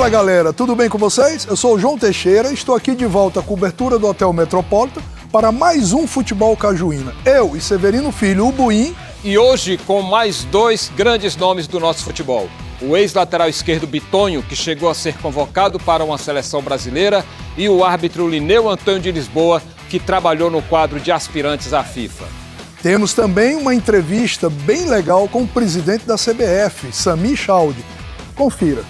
Fala galera, tudo bem com vocês? Eu sou o João Teixeira e estou aqui de volta à cobertura do Hotel Metropolitan para mais um Futebol Cajuína. Eu e Severino Filho, o Buim. E hoje com mais dois grandes nomes do nosso futebol. O ex-lateral esquerdo Bitonho, que chegou a ser convocado para uma seleção brasileira, e o árbitro Lineu Antônio de Lisboa, que trabalhou no quadro de aspirantes à FIFA. Temos também uma entrevista bem legal com o presidente da CBF, Sami Chaldi. Confira.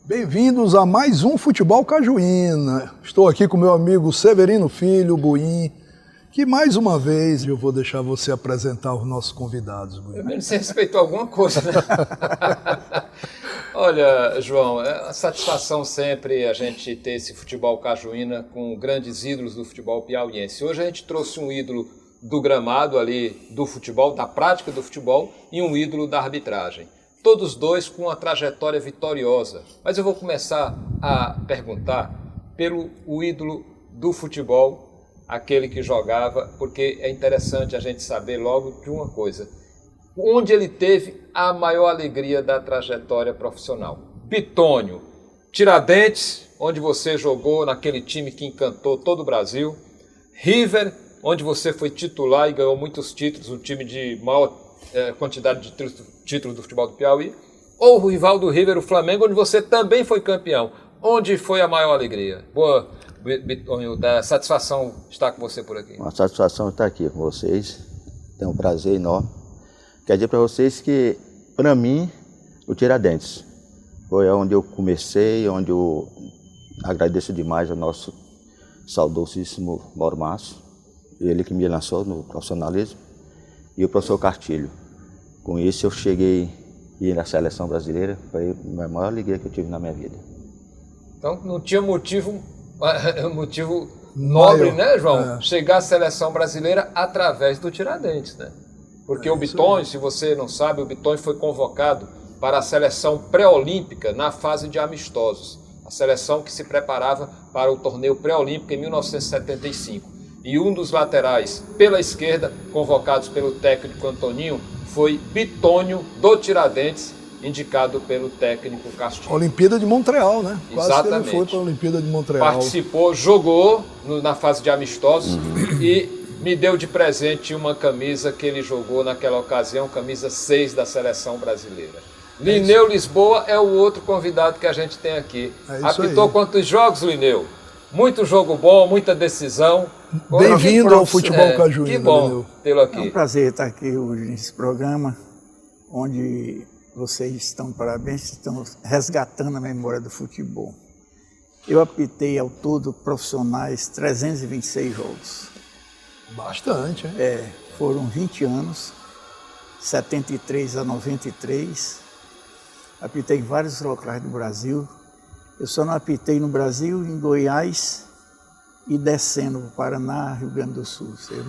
Bem-vindos a mais um Futebol Cajuína. Estou aqui com meu amigo Severino Filho, Buim, que mais uma vez eu vou deixar você apresentar os nossos convidados. Buim. Você respeitou alguma coisa, né? Olha, João, é uma satisfação sempre a gente ter esse Futebol Cajuína com grandes ídolos do futebol piauiense. Hoje a gente trouxe um ídolo do gramado ali do futebol, da prática do futebol, e um ídolo da arbitragem. Todos dois com uma trajetória vitoriosa. Mas eu vou começar a perguntar pelo ídolo do futebol, aquele que jogava, porque é interessante a gente saber logo de uma coisa. Onde ele teve a maior alegria da trajetória profissional. Bitonho, Tiradentes, onde você jogou naquele time que encantou todo o Brasil. River, onde você foi titular e ganhou muitos títulos, um time de maior quantidade de títulos do futebol do Piauí, ou o rival do River, o Flamengo, onde você também foi campeão. Onde foi a maior alegria? Boa, Bitonho, da satisfação estar com você por aqui. Uma satisfação estar aqui com vocês, tenho um prazer enorme. Quero dizer para vocês que, para mim, o Tiradentes foi onde eu comecei, onde eu agradeço demais ao nosso saudosíssimo Mauro Márcio, ele que me lançou no profissionalismo, e o professor Cartilho. Com isso eu cheguei a ir na seleção brasileira, foi a maior alegria que eu tive na minha vida. Então não tinha motivo nobre, né, João? Chegar à seleção brasileira através do Tiradentes, né? Porque o Bitonho, se você não sabe, o Bitonho foi convocado para a seleção pré-olímpica na fase de amistosos. A seleção que se preparava para o torneio pré-olímpico em 1975. E um dos laterais pela esquerda, convocados pelo técnico Antoninho, foi Bitonho do Tiradentes, indicado pelo técnico Castilho. Olimpíada de Montreal, né? Exatamente. Quase que ele foi para a Olimpíada de Montreal. Participou, jogou na fase de amistosos e me deu de presente uma camisa que ele jogou naquela ocasião, camisa 6 da seleção brasileira. Lineu Lisboa é o outro convidado que a gente tem aqui. Apitou quantos jogos, Lineu? Muito jogo bom, muita decisão. Bem-vindo ao Futebol Cajuína. Que bom tê-lo aqui. É um prazer estar aqui hoje nesse programa, onde vocês estão de parabéns, estão resgatando a memória do futebol. Eu apitei ao todo profissionais 326 jogos. Bastante, hein? Foram 20 anos, 73 a 93. Apitei em vários locais do Brasil. Eu só não apitei no Brasil, em Goiás e descendo para o Paraná, Rio Grande do Sul. Eu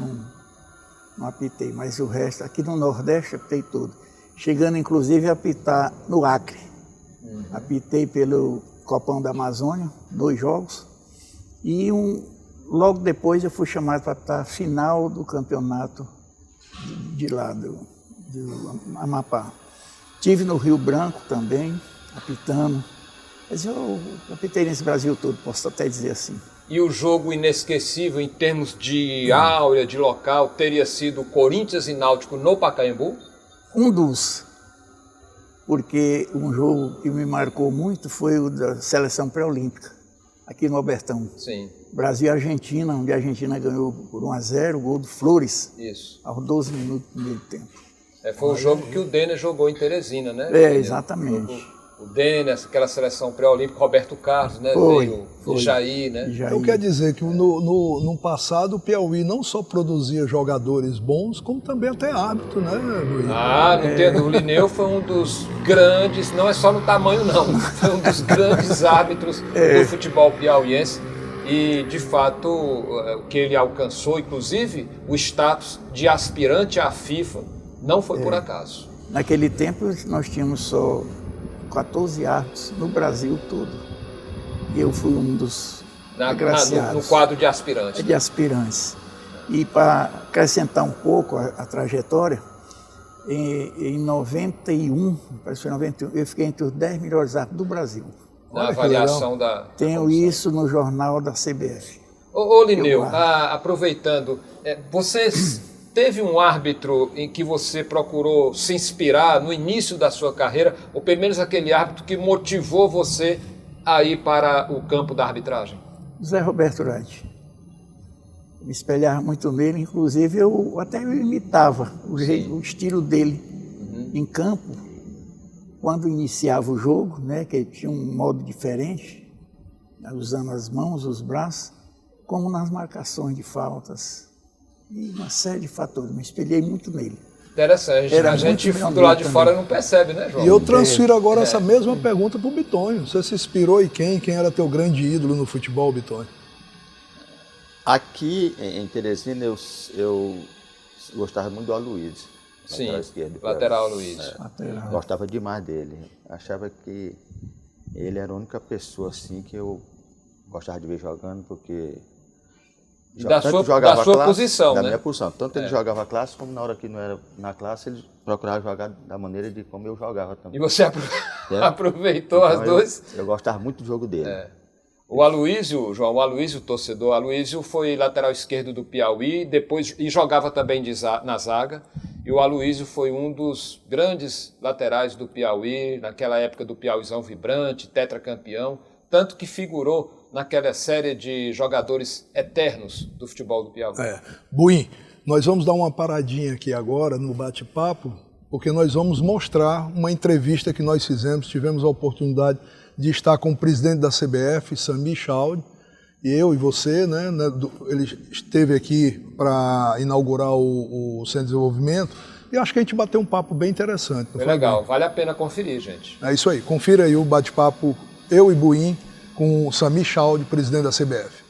não apitei, mas o resto, aqui no Nordeste, apitei tudo. Chegando, inclusive, a apitar no Acre. Apitei pelo Copão da Amazônia, 2 jogos. E logo depois eu fui chamado para apitar a final do campeonato de lá, do Amapá. Estive no Rio Branco também, apitando. Mas eu apitei nesse Brasil todo, posso até dizer assim. E o jogo inesquecível em termos de áurea, de local, teria sido Corinthians e Náutico no Pacaembu? Um dos. Porque um jogo que me marcou muito foi o da seleção pré-olímpica, aqui no Albertão. Sim. Brasil e Argentina, onde a Argentina ganhou por 1-0, o gol do Flores. Isso. Aos 12 minutos do meio tempo. Foi o jogo que o Denner jogou em Teresina, né? Exatamente. O Denner, aquela seleção pré-olímpica, Roberto Carlos, né? Foi. Jair, né? Então quer dizer que no passado o Piauí não só produzia jogadores bons, como também até árbitro, né, Luiz? Não tem, o Lineu foi um dos grandes, não é só no tamanho não, foi um dos grandes árbitros do futebol piauiense. E, de fato, o que ele alcançou, inclusive, o status de aspirante à FIFA, não foi por acaso. Naquele tempo, nós tínhamos só 14 árbitros no Brasil todo. E eu fui um dos no quadro de aspirantes. De aspirantes. E para acrescentar um pouco a trajetória, em 91, parece que foi 91, eu fiquei entre os 10 melhores árbitros do Brasil. Na avaliação da Tenho comissão. isso no jornal da CBF. Ô Linneu, aproveitando, você teve um árbitro em que você procurou se inspirar no início da sua carreira, ou pelo menos aquele árbitro que motivou você a ir para o campo da arbitragem? Zé Roberto Wright. Me espelhava muito nele, inclusive eu imitava o estilo dele em campo, quando iniciava o jogo, né, que ele tinha um modo diferente, usando as mãos, os braços, como nas marcações de faltas e uma série de fatores. Me espelhei muito nele. Interessante. A gente do lado de fora não percebe, né, João? E eu transfiro agora essa mesma pergunta para o Bitonho. Você se inspirou em quem? Quem era teu grande ídolo no futebol, Bitonho? Aqui em Teresina eu gostava muito do Aloysio. Sim, esquerdo, lateral Aloysio. Gostava demais dele. Achava que ele era a única pessoa assim que eu gostava de ver jogando, porque da sua posição, da né? minha posição. Tanto ele jogava a classe, como na hora que não era na classe, ele procurava jogar da maneira de como eu jogava também. E você aproveitou então, as duas? Eu gostava muito do jogo dele. O Aloysio, João, o Aloysio, torcedor, o Aloysio foi lateral esquerdo do Piauí e jogava também na zaga. E o Aloysio foi um dos grandes laterais do Piauí, naquela época do Piauizão vibrante, tetracampeão, tanto que figurou naquela série de jogadores eternos do futebol do Piauí. Buim, nós vamos dar uma paradinha aqui agora no bate-papo, porque nós vamos mostrar uma entrevista que nós tivemos a oportunidade de estar com o presidente da CBF, Samir Chaudhry, e eu e você, né? Ele esteve aqui para inaugurar o Centro de Desenvolvimento, e acho que a gente bateu um papo bem interessante. Foi legal, vale a pena conferir, gente. É isso aí, confira aí o bate-papo, eu e Buim, com o Samir Chaudhry, presidente da CBF.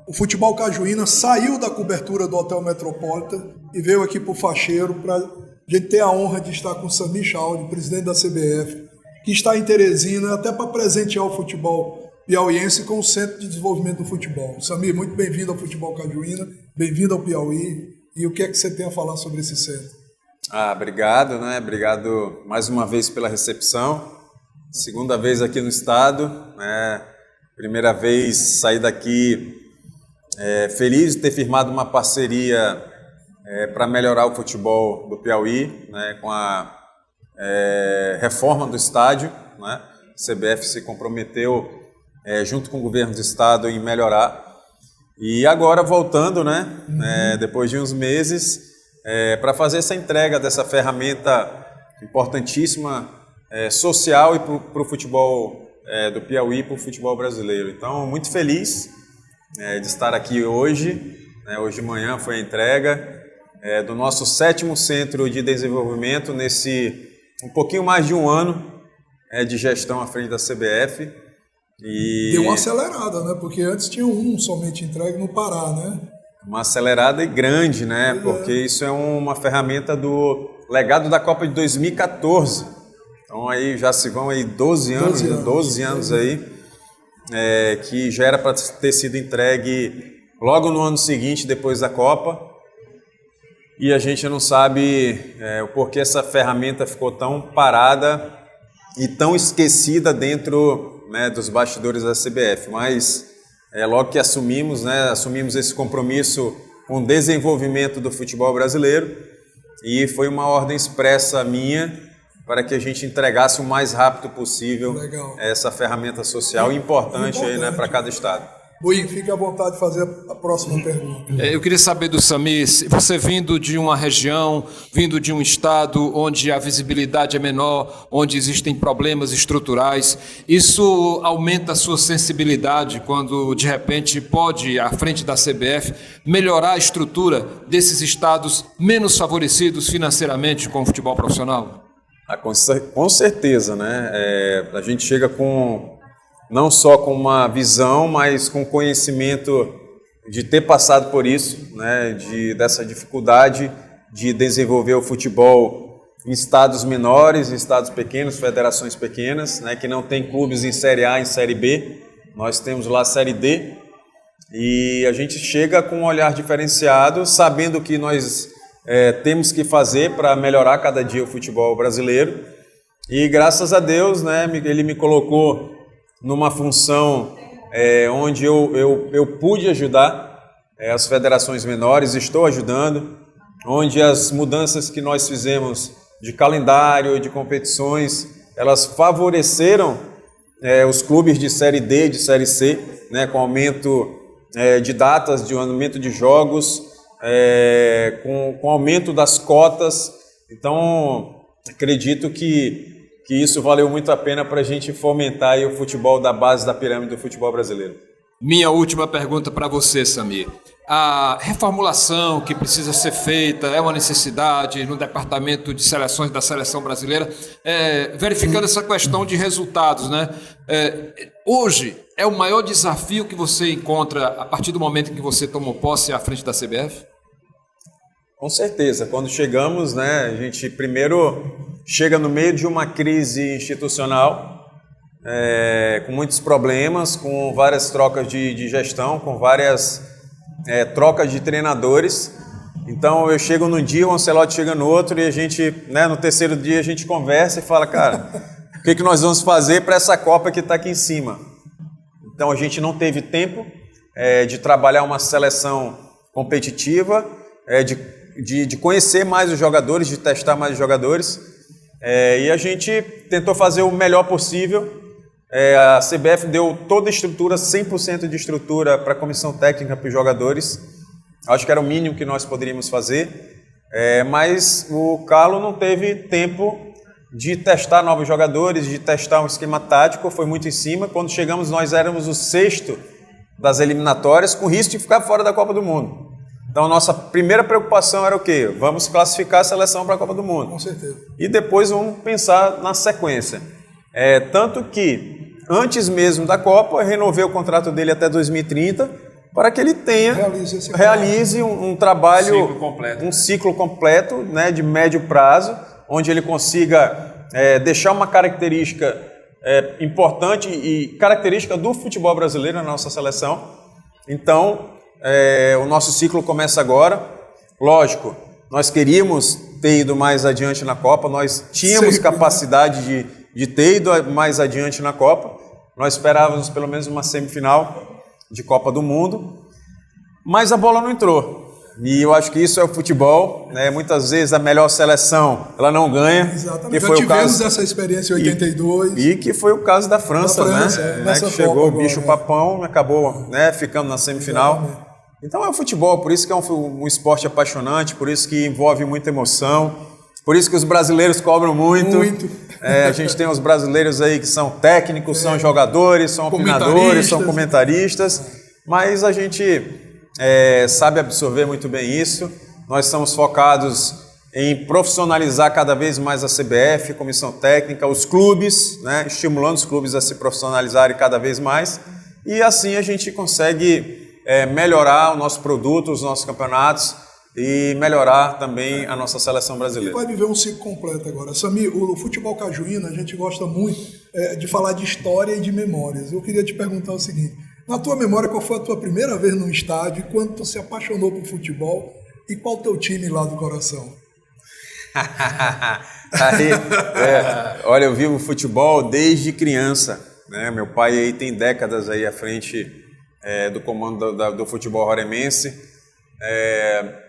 O futebol cajuína saiu da cobertura do Hotel Metropolitan e veio aqui para o Facheiro para a gente ter a honra de estar com o Samir Chaudhry, presidente da CBF, que está em Teresina até para presentear o futebol piauiense com o Centro de Desenvolvimento do Futebol. Samir, muito bem-vindo ao futebol cajuína, bem-vindo ao Piauí. E o que é que você tem a falar sobre esse centro? Obrigado, né? Obrigado mais uma vez pela recepção. Segunda vez aqui no estado, né? Primeira vez saí daqui feliz de ter firmado uma parceria para melhorar o futebol do Piauí, né? Com a reforma do estádio, né? A CBF se comprometeu junto com o governo do estado em melhorar. E agora voltando, né? Depois de uns meses, para fazer essa entrega dessa ferramenta importantíssima social e para o futebol do Piauí, para o futebol brasileiro. Então, muito feliz de estar aqui hoje. Hoje de manhã foi a entrega do nosso 7º Centro de Desenvolvimento nesse um pouquinho mais de um ano de gestão à frente da CBF. E deu uma acelerada, né? Porque antes tinha um somente entregue no Pará, né? Uma acelerada e grande, né? Porque isso é uma ferramenta do legado da Copa de 2014. Então aí já se vão aí 12 anos aí, que já era para ter sido entregue logo no ano seguinte, depois da Copa. E a gente não sabe o porquê essa ferramenta ficou tão parada e tão esquecida dentro, né, dos bastidores da CBF. Mas logo que assumimos esse compromisso com o desenvolvimento do futebol brasileiro, e foi uma ordem expressa minha para que a gente entregasse o mais rápido possível essa ferramenta social importante aí, né, para cada estado. Buim, fique à vontade de fazer a próxima pergunta. Eu queria saber do Samir, você vindo de uma região, vindo de um estado onde a visibilidade é menor, onde existem problemas estruturais, isso aumenta a sua sensibilidade quando, de repente, pode, à frente da CBF, melhorar a estrutura desses estados menos favorecidos financeiramente com o futebol profissional? Com certeza, né? A gente chega não só com uma visão, mas com conhecimento de ter passado por isso, né? Dessa dificuldade de desenvolver o futebol em estados menores, em estados pequenos, federações pequenas, né? Que não tem clubes em Série A, em Série B. Nós temos lá a Série D. E a gente chega com um olhar diferenciado, sabendo o que nós temos que fazer para melhorar cada dia o futebol brasileiro. E graças a Deus, né, ele me colocou numa função onde eu pude ajudar as federações menores, estou ajudando, onde as mudanças que nós fizemos de calendário, de competições, elas favoreceram os clubes de Série D, de Série C, né, com aumento de datas, de aumento de jogos, com aumento das cotas. Então, acredito que isso valeu muito a pena para a gente fomentar aí o futebol da base da pirâmide do futebol brasileiro. Minha última pergunta para você, Samir. A reformulação que precisa ser feita é uma necessidade no departamento de seleções da seleção brasileira, verificando essa questão de resultados, né? Hoje é o maior desafio que você encontra a partir do momento em que você tomou posse à frente da CBF? Com certeza. Quando chegamos, né, a gente primeiro chega no meio de uma crise institucional, com muitos problemas, com várias trocas de gestão, com várias trocas de treinadores. Então eu chego num dia, o Ancelotti chega no outro e a gente, né, no terceiro dia a gente conversa e fala, cara, o que nós vamos fazer para essa Copa que está aqui em cima? Então a gente não teve tempo de trabalhar uma seleção competitiva, de conhecer mais os jogadores, de testar mais os jogadores, e a gente tentou fazer o melhor possível. A CBF deu toda a estrutura, 100% de estrutura para a comissão técnica, para os jogadores. Acho que era o mínimo que nós poderíamos fazer, mas o Carlos não teve tempo de testar novos jogadores, de testar um esquema tático, foi muito em cima. Quando chegamos, nós éramos o 6º das eliminatórias, com risco de ficar fora da Copa do Mundo. Então, a nossa primeira preocupação era o quê? Vamos classificar a seleção para a Copa do Mundo. Com certeza. E depois vamos pensar na sequência. Tanto que, antes mesmo da Copa, eu renovei o contrato dele até 2030, para que ele realize um trabalho, um ciclo completo, né, de médio prazo, onde ele consiga deixar uma característica importante e característica do futebol brasileiro na nossa seleção. Então, o nosso ciclo começa agora. Lógico, nós queríamos ter ido mais adiante na Copa, nós tínhamos capacidade de ter ido mais adiante na Copa. Nós esperávamos pelo menos uma semifinal de Copa do Mundo, mas a bola não entrou. E eu acho que isso é o futebol, né? Muitas vezes a melhor seleção ela não ganha. Exatamente. Já tivemos essa experiência em 82. E que foi o caso da França, né? Que chegou o bicho papão e acabou, né, ficando na semifinal. Exatamente. Então é o futebol, por isso que é um esporte apaixonante, por isso que envolve muita emoção, por isso que os brasileiros cobram muito. A gente tem os brasileiros aí que são técnicos, são jogadores, são opinadores, são comentaristas, mas a gente sabe absorver muito bem isso. Nós estamos focados em profissionalizar cada vez mais a CBF, comissão técnica, os clubes, né, estimulando os clubes a se profissionalizarem cada vez mais, e assim a gente consegue melhorar o nosso produto, os nossos campeonatos e melhorar também a nossa seleção brasileira. E vai viver um ciclo completo agora. Samir, o futebol cajuíno, a gente gosta muito de falar de história e de memórias. Eu queria te perguntar o seguinte, na tua memória, qual foi a tua primeira vez no estádio, quando tu se apaixonou por futebol e qual o teu time lá do coração? Olha, eu vivo futebol desde criança, né? Meu pai aí tem décadas aí à frente do comando do futebol roraimense.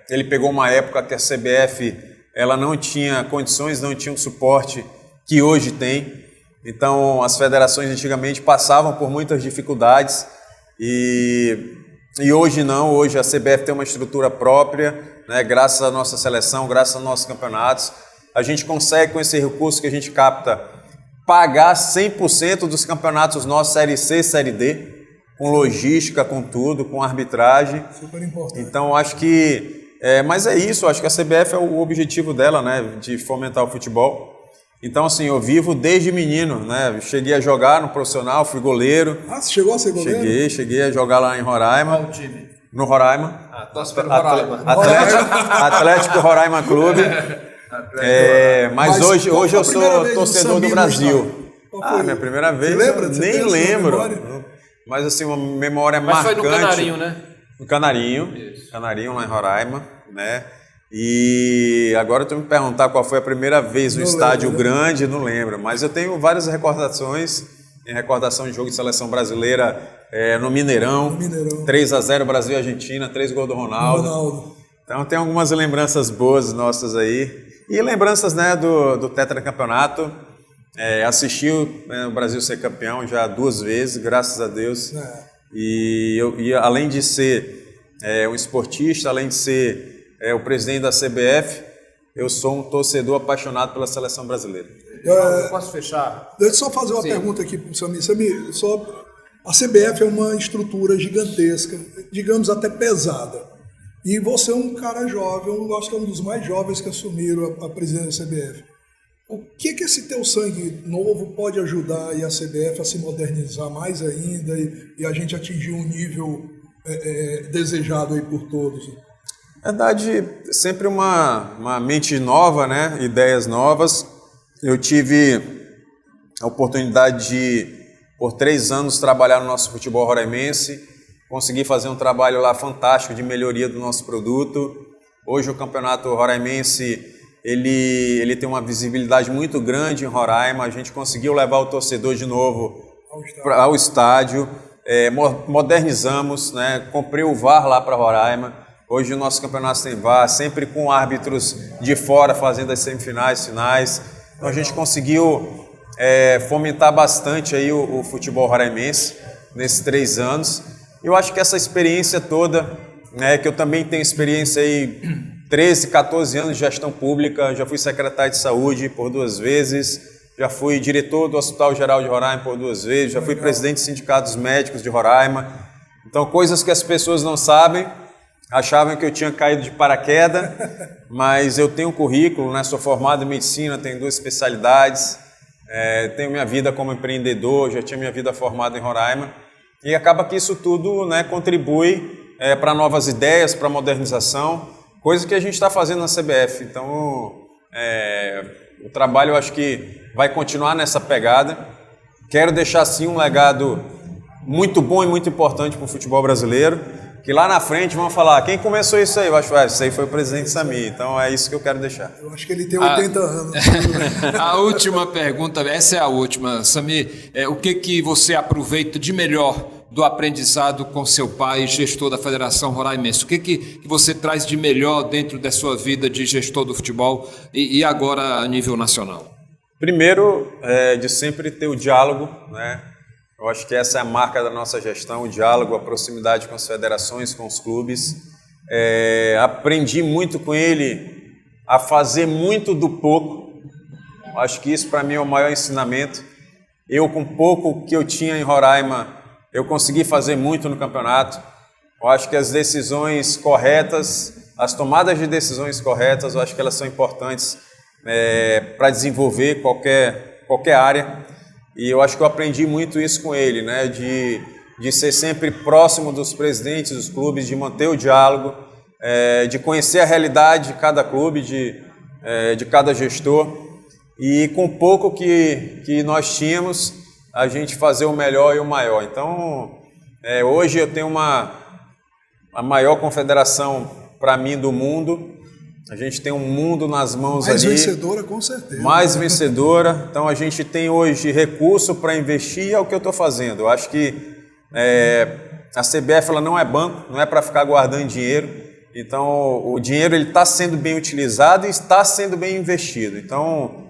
Ele pegou uma época que a CBF ela não tinha condições, não tinha um suporte que hoje tem. Então as federações antigamente passavam por muitas dificuldades e hoje não, hoje a CBF tem uma estrutura própria, né? Graças à nossa seleção, graças aos nossos campeonatos, a gente consegue com esse recurso que a gente capta pagar 100% dos campeonatos nossos Série C, Série D, com logística, com tudo, com arbitragem. Super importante. Então, acho que... mas é isso, acho que a CBF é o objetivo dela, né? De fomentar o futebol. Então, assim, eu vivo desde menino, né? Cheguei a jogar no profissional, fui goleiro. Ah, você chegou a ser goleiro? Cheguei a jogar lá em Roraima. Qual time? No Roraima. Torce pelo Roraima. Atlético Roraima Clube. Mas hoje eu sou torcedor do Brasil. Minha primeira vez? Você lembra? Nem lembro. mas assim, uma memória Mas marcante. foi no Canarinho, né? No Canarinho, Isso. Canarinho lá em Roraima, né? E agora tu me perguntar qual foi a primeira vez no estádio grande, não lembro, mas eu tenho várias recordações, em recordação de jogo de seleção brasileira no Mineirão, 3-0 Brasil e Argentina, 3 gols do Ronaldo. Então tem algumas lembranças boas nossas aí, e lembranças, né, do tetracampeonato. Assisti o Brasil ser campeão já 2 vezes, graças a Deus. E além de ser um esportista, além de ser o presidente da CBF, eu sou um torcedor apaixonado pela seleção brasileira. Posso fechar? Deixa eu só fazer uma pergunta aqui para o Samir. Samir, a CBF é uma estrutura gigantesca, digamos até pesada. E você é um cara jovem, eu acho que é um dos mais jovens que assumiram a presidência da CBF. O que esse teu sangue novo pode ajudar a CBF a se modernizar mais ainda e a gente atingir um nível desejado aí por todos? Na verdade, sempre uma mente nova, né? Ideias novas. Eu tive a oportunidade de, por 3 anos, trabalhar no nosso futebol roraimense. Consegui fazer um trabalho lá fantástico de melhoria do nosso produto. Hoje o campeonato roraimense ele tem uma visibilidade muito grande em Roraima. A gente conseguiu levar o torcedor de novo ao estádio. Modernizamos, né? Comprei o VAR lá para Roraima. Hoje o nosso campeonato tem VAR, sempre com árbitros de fora fazendo as semifinais, finais. Então a gente conseguiu fomentar bastante aí o futebol roraimense nesses 3 anos. Eu acho que essa experiência toda, né, que eu também tenho experiência aí 13, 14 anos de gestão pública, já fui secretário de saúde por 2 vezes, já fui diretor do Hospital Geral de Roraima por 2 vezes, já fui presidente do Sindicato dos Médicos de Roraima. Então coisas que as pessoas não sabem. Achavam que eu tinha caído de paraquedas, mas eu tenho um currículo, né? Sou formado em medicina, tenho 2 especialidades, tenho minha vida como empreendedor, já tinha minha vida formada em Roraima, e acaba que isso tudo, né, contribui para novas ideias, para modernização, coisa que a gente está fazendo na CBF. Então, o trabalho eu acho que vai continuar nessa pegada. Quero deixar sim um legado muito bom e muito importante para o futebol brasileiro, que lá na frente vão falar, quem começou isso aí? Eu acho que isso aí foi o presidente Samir, então é isso que eu quero deixar. Eu acho que ele tem 80 anos. A última pergunta, essa é a última, Samir, o que você aproveita de melhor do aprendizado com seu pai, gestor da Federação Roraimense? O que você traz de melhor dentro da sua vida de gestor do futebol e agora a nível nacional? Primeiro, de sempre ter o diálogo, né? Eu acho que essa é a marca da nossa gestão, o diálogo, a proximidade com as federações, com os clubes. Aprendi muito com ele a fazer muito do pouco. Acho que isso para mim é o maior ensinamento. Eu, com pouco que eu tinha em Roraima, eu consegui fazer muito no campeonato. Eu acho que as decisões corretas, as tomadas de decisões corretas, eu acho que elas são importantes para desenvolver qualquer área. E eu acho que eu aprendi muito isso com ele, né? De ser sempre próximo dos presidentes dos clubes, de manter o diálogo, de conhecer a realidade de cada clube, de cada gestor. E com pouco que nós tínhamos, a gente fazer o melhor e o maior. Então, hoje eu tenho a maior confederação, para mim, do mundo. A gente tem um mundo nas mãos mais ali. Mais vencedora, com certeza. Mais vencedora. Então, a gente tem hoje recurso para investir, é o que eu estou fazendo. Eu acho que a CBF ela não é banco, não é para ficar guardando dinheiro. Então, o dinheiro está sendo bem utilizado e está sendo bem investido. Então,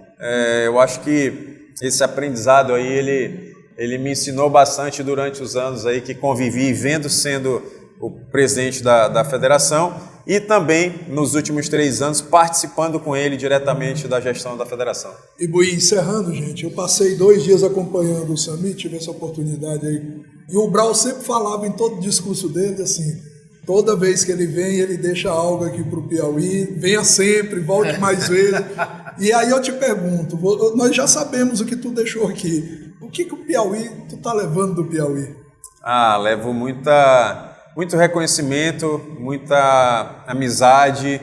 eu acho que esse aprendizado aí, ele me ensinou bastante durante os anos aí que convivi, vendo sendo o presidente da federação, e também, nos últimos 3 anos, participando com ele diretamente da gestão da federação. E, Buim, encerrando, gente, eu passei 2 dias acompanhando o Samir, tive essa oportunidade aí, e o Brau sempre falava em todo o discurso dele, assim, toda vez que ele vem, ele deixa algo aqui para o Piauí, venha sempre, volte mais vezes. E aí eu te pergunto, nós já sabemos o que tu deixou aqui, o que o Piauí, tu tá levando do Piauí? Levo muito reconhecimento, muita amizade,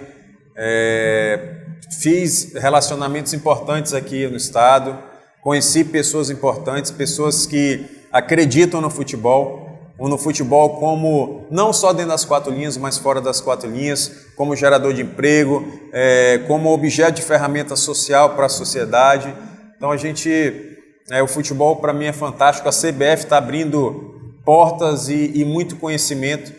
fiz relacionamentos importantes aqui no estado, conheci pessoas importantes, pessoas que acreditam no futebol, no futebol como, não só dentro das 4 linhas, mas fora das 4 linhas, como gerador de emprego, como objeto de ferramenta social para a sociedade. Então o futebol para mim é fantástico, a CBF está abrindo portas e muito conhecimento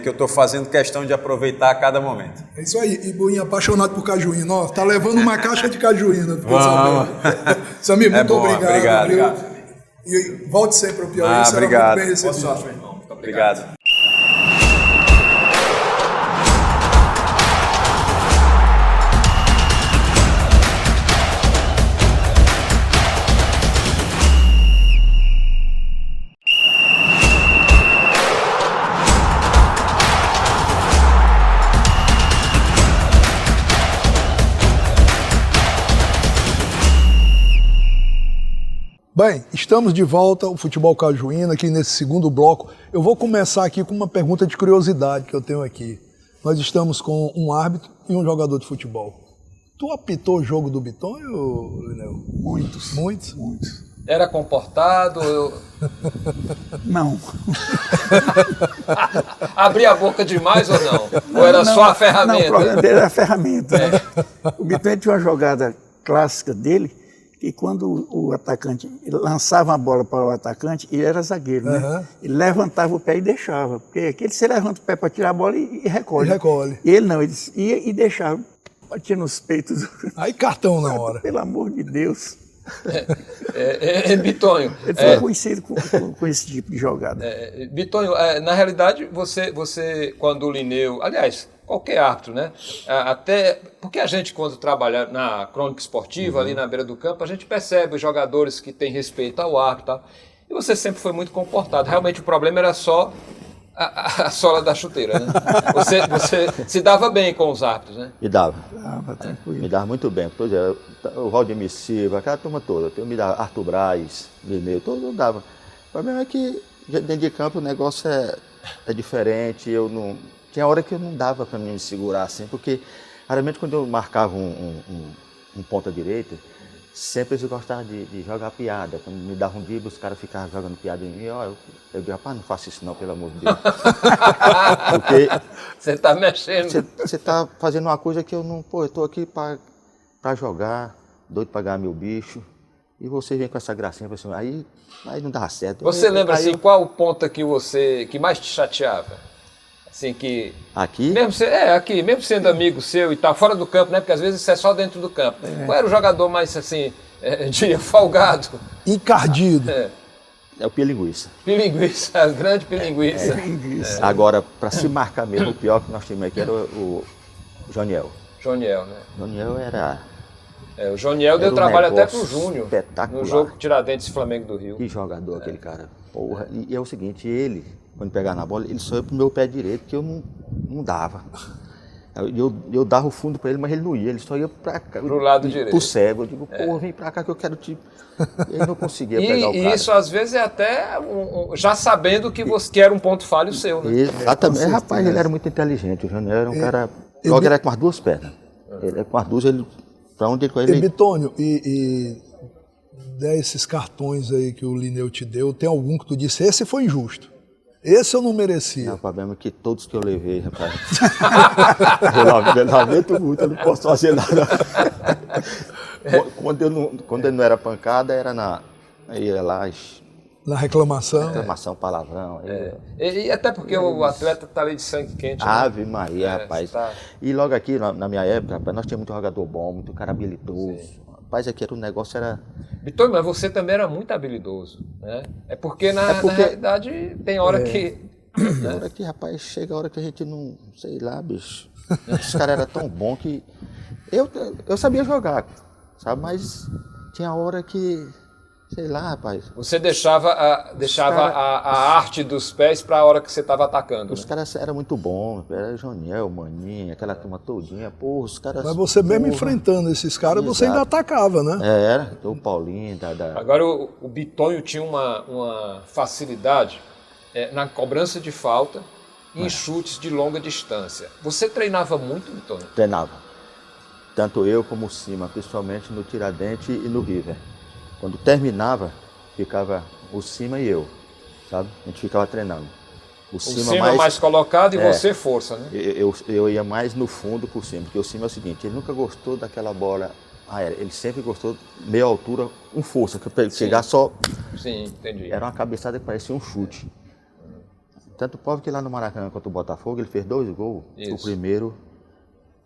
que eu estou fazendo questão de aproveitar a cada momento. É isso aí, e Buinho, apaixonado por cajuína, ó, tá levando uma caixa de cajuína, ficou sabendo. Samir, muito obrigado. Obrigado. E volte sempre ao Piauí, será obrigado. muito bem recebido. Boa sorte, meu irmão. Muito Obrigado. Bem, estamos de volta ao Futebol Cajuína, aqui nesse segundo bloco. Eu vou começar aqui com uma pergunta de curiosidade que eu tenho aqui. Nós estamos com um árbitro e um jogador de futebol. Tu apitou o jogo do Bitonho, Lineu? Muitos. Muitos? Muitos. Era comportado? Não. Abria a boca demais ou não? Ou era só a ferramenta? Não, o problema dele era a ferramenta. Né? O Bitonho tinha uma jogada clássica dele, que quando o atacante lançava a bola para o atacante, ele era zagueiro, né? Ele levantava o pé e deixava. Porque aquele você levanta o pé para tirar a bola e recolhe. E ele não, ele ia e deixava. Batia nos peitos. Aí cartão na hora. Pelo amor de Deus. Bitonho. Ele foi conhecido com esse tipo de jogada. Bitonho, na realidade, você quando o Lineu, aliás, qualquer árbitro, né? Até porque a gente, quando trabalha na crônica esportiva, ali na beira do campo, a gente percebe os jogadores que têm respeito ao árbitro e tal. E você sempre foi muito comportado. Realmente o problema era só a sola da chuteira, né? Você se dava bem com os árbitros, né? Me dava. Tranquilo. Me dava muito bem. Por exemplo, o Valdemir Silva, aquela turma toda. Eu me dava Arthur Braz, Lineu, todo mundo dava. O problema é que dentro de campo o negócio é diferente. Eu não... Tinha hora que eu não dava para mim me segurar assim, porque raramente quando eu marcava um ponta direita, sempre eles gostavam de jogar piada. Quando me davam um drible, os caras ficavam jogando piada em mim. Eu digo, rapaz, não faça isso não, pelo amor de Deus. Porque você está mexendo. Você está fazendo uma coisa que eu não... Pô, eu estou aqui para jogar, doido para ganhar meu bicho, e você vem com essa gracinha, assim, aí não dá certo. Você lembra assim, qual ponta que mais te chateava? Assim que... Aqui? Mesmo sendo amigo seu e tal, fora do campo, né? Porque às vezes isso é só dentro do campo. Qual era o jogador mais, assim, folgado? Encardido. É o Pilinguiça. Pilinguiça, o grande Pilinguiça. Agora, para se marcar mesmo, o pior que nós tínhamos aqui era o Joniel. Joniel, né? Joniel era... o Joniel deu trabalho até pro Júnior. Espetacular. No jogo Tiradentes e Flamengo do Rio. Que jogador aquele cara. Porra. E é o seguinte, ele, quando pegava na bola, ele só ia pro meu pé direito, que eu não dava. Eu dava o fundo para ele, mas ele não ia, ele só ia para cá. Pro lado direito. Pro cego. Eu digo, pô, vem para cá que eu quero te... E ele não conseguia pegar o cara. E isso às vezes é até já sabendo que era um ponto falho seu, né? Exatamente. Rapaz, ele era muito inteligente. O Janiel era um cara... Logo era com as duas pernas. Ele com as duas, para onde ele... E Bitônio, desses cartões aí que o Lineu te deu, tem algum que tu disse, esse foi injusto? Esse eu não merecia. Não, o problema é que todos que eu levei, rapaz. eu lamento muito, eu não posso fazer nada. Quando ele não era pancada, era ia lá. Na reclamação. Reclamação, palavrão. E até porque o atleta tá ali de sangue quente. Ave Maria, rapaz. E logo aqui, na minha época, rapaz, nós tínhamos muito jogador bom, muito cara habilidoso. Sim. Rapaz, aqui o negócio era... Bitônio, mas você também era muito habilidoso, né? É porque na realidade tem hora que... Tem hora que, rapaz, chega a hora que a gente não... Sei lá, bicho. Esse cara era tão bom que... Eu sabia jogar, sabe? Mas tinha hora que... Sei lá, rapaz. Você deixava a arte dos pés para a hora que você estava atacando. Os caras eram muito bons. Era Joniel, Maninha, aquela turma todinha. Pô, os caras... Mas você mesmo enfrentando esses caras, você ainda atacava, né? Era. O Paulinho, Agora, o Bitonho tinha uma facilidade na cobrança de falta e em chutes de longa distância. Você treinava muito, Bitonho? Treinava. Tanto eu como o Cima, principalmente no Tiradentes e no River. Quando terminava, ficava o Cima e eu. sabe? A gente ficava treinando. O Cima mais colocado e você força, né? Eu ia mais no fundo por cima, porque o Cima é o seguinte, ele nunca gostou daquela bola aérea, ele sempre gostou meia altura, com força, que para ele chegar só... Sim, entendi. Era uma cabeçada que parecia um chute. Tanto pode que lá no Maracanã contra o Botafogo, ele fez 2 gols. Isso. O primeiro,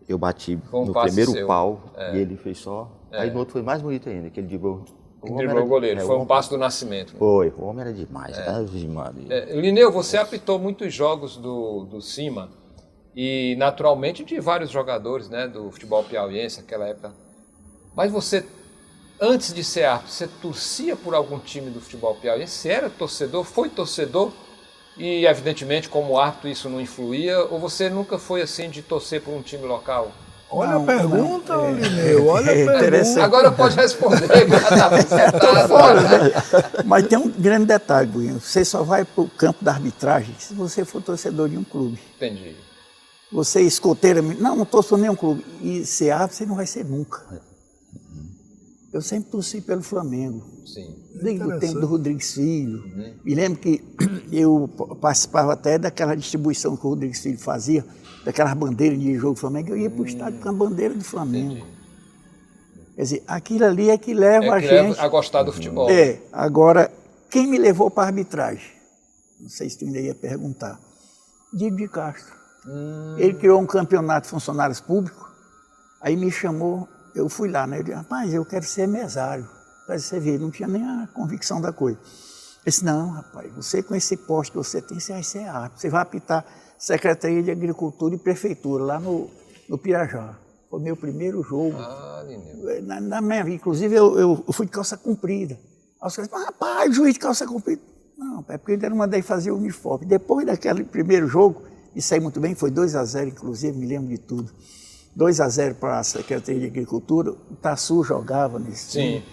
eu bati no primeiro seu pau e ele fez só. Aí no outro foi mais bonito ainda, que ele driblou. Driblou o goleiro, foi um passe do Nascimento. Né? Foi, o homem era demais. Lineu, você apitou muitos jogos do Cima e naturalmente de vários jogadores, né, do futebol piauiense, naquela época. Mas você, antes de ser árbitro, você torcia por algum time do futebol piauiense? Você era torcedor, foi torcedor? E, evidentemente, como árbitro, isso não influía? Ou você nunca foi assim de torcer por um time local? Olha a pergunta, Lineu, olha a pergunta. Agora pode responder. Mas tem um grande detalhe, Buinho. Você só vai para o campo da arbitragem se você for torcedor de um clube. Entendi. Você escoteira, não torço por nenhum clube. E ser árbitro você não vai ser nunca. Eu sempre torci pelo Flamengo. Sim. Desde o tempo do Rodrigues Filho. Me lembro que eu participava até daquela distribuição que o Rodrigues Filho fazia, daquelas bandeiras de jogo do Flamengo. Eu ia para o estádio com a bandeira do Flamengo. Entendi. Quer dizer, aquilo ali é que leva a gente a gostar do futebol. Agora, quem me levou para a arbitragem? Não sei se tu ainda ia perguntar. Diego de Castro. Ele criou um campeonato de funcionários públicos, aí me chamou. Eu fui lá, né? Eu disse, rapaz, eu quero ser mesário. Para você ver, não tinha nem a convicção da coisa. Eu disse, não, rapaz, você com esse posto que você tem, você vai ser árbitro. Você vai apitar Secretaria de Agricultura e Prefeitura, lá no Pirajá. Foi meu primeiro jogo. Na minha vida. Inclusive, eu fui de calça comprida. Aí os caras disseram, rapaz, juiz de calça comprida. Não, é porque eu ainda não mandei fazer o uniforme. Depois daquele primeiro jogo, e saí muito bem, foi 2-0, inclusive, me lembro de tudo. 2-0 para a Secretaria de Agricultura, o Tassu jogava nesse time. Sim.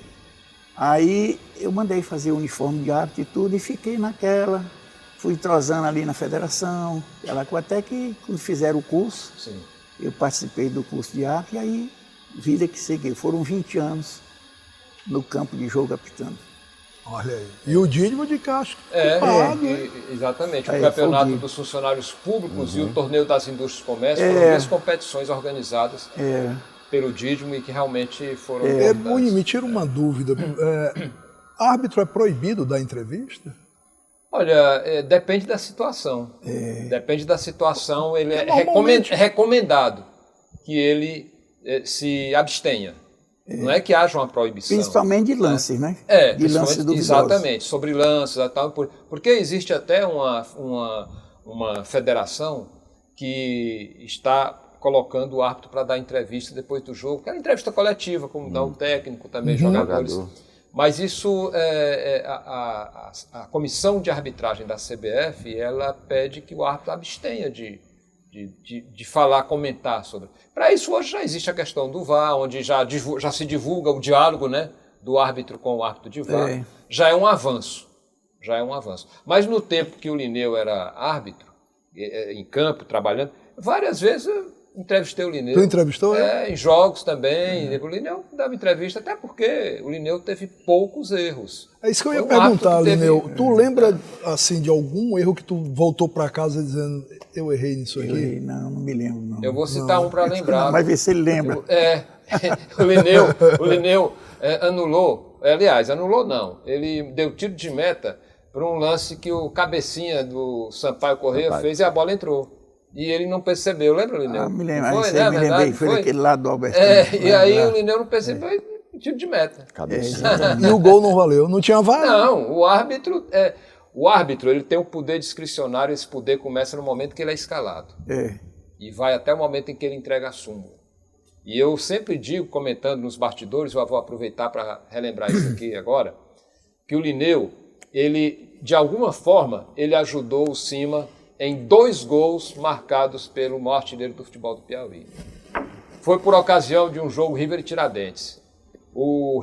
Aí eu mandei fazer o uniforme de árbitro e tudo, e fiquei naquela, fui entrosando ali na federação, até que quando fizeram o curso, Sim. Eu participei do curso de árbitro, e aí, vida que seguiu. Foram 20 anos no campo de jogo apitando. Olha aí. E o Dídimo de Castro. Exatamente. O campeonato dos funcionários públicos e o torneio das indústrias e comércio foram 2 competições organizadas pelo Dídimo e que realmente foram importantes. Me tira uma dúvida. Árbitro é proibido dar entrevista? Olha, depende da situação. Depende da situação. Ele é recomendado que ele se abstenha. Não é que haja uma proibição. Principalmente de lances, né? De lances duvidosos. Exatamente, sobre lances e tal. Porque existe até uma federação que está colocando o árbitro para dar entrevista depois do jogo. Aquela entrevista coletiva, como dá o técnico, também jogadores. Mas isso, a comissão de arbitragem da CBF, ela pede que o árbitro abstenha de falar, comentar sobre. Para isso, hoje já existe a questão do VAR, onde já se divulga o diálogo, né, do árbitro com o árbitro de VAR. Já é um avanço. Mas no tempo que o Lineu era árbitro, em campo, trabalhando, várias vezes eu entrevistei o Lineu. Tu entrevistou? Em jogos também. O Lineu dava entrevista, até porque o Lineu teve poucos erros. É isso que eu ia perguntar, Lineu. Tu lembra, assim, de algum erro que tu voltou para casa dizendo, eu errei nisso aqui? Não me lembro, não. Eu vou citar um para lembrar. Mas ver se ele lembra. O Lineu anulou, anulou não. Ele deu tiro de meta para um lance que o cabecinha do Sampaio Corrêa fez e a bola entrou. E ele não percebeu, lembra, Lineu? Me lembro, me lembrei, foi daquele lado do Albertinho. E aí o Lineu não percebeu e tiro de meta. E o gol não valeu, não tinha VAR? Não, o árbitro ele tem o poder discricionário, esse poder começa no momento que ele é escalado. E vai até o momento em que ele entrega a súmula. E eu sempre digo, comentando nos bastidores, eu vou aproveitar para relembrar isso aqui agora, que o Lineu, ele, de alguma forma, ele ajudou o Cima em 2 gols marcados pelo maior artilheiro do futebol do Piauí. Foi por ocasião de um jogo River e Tiradentes. O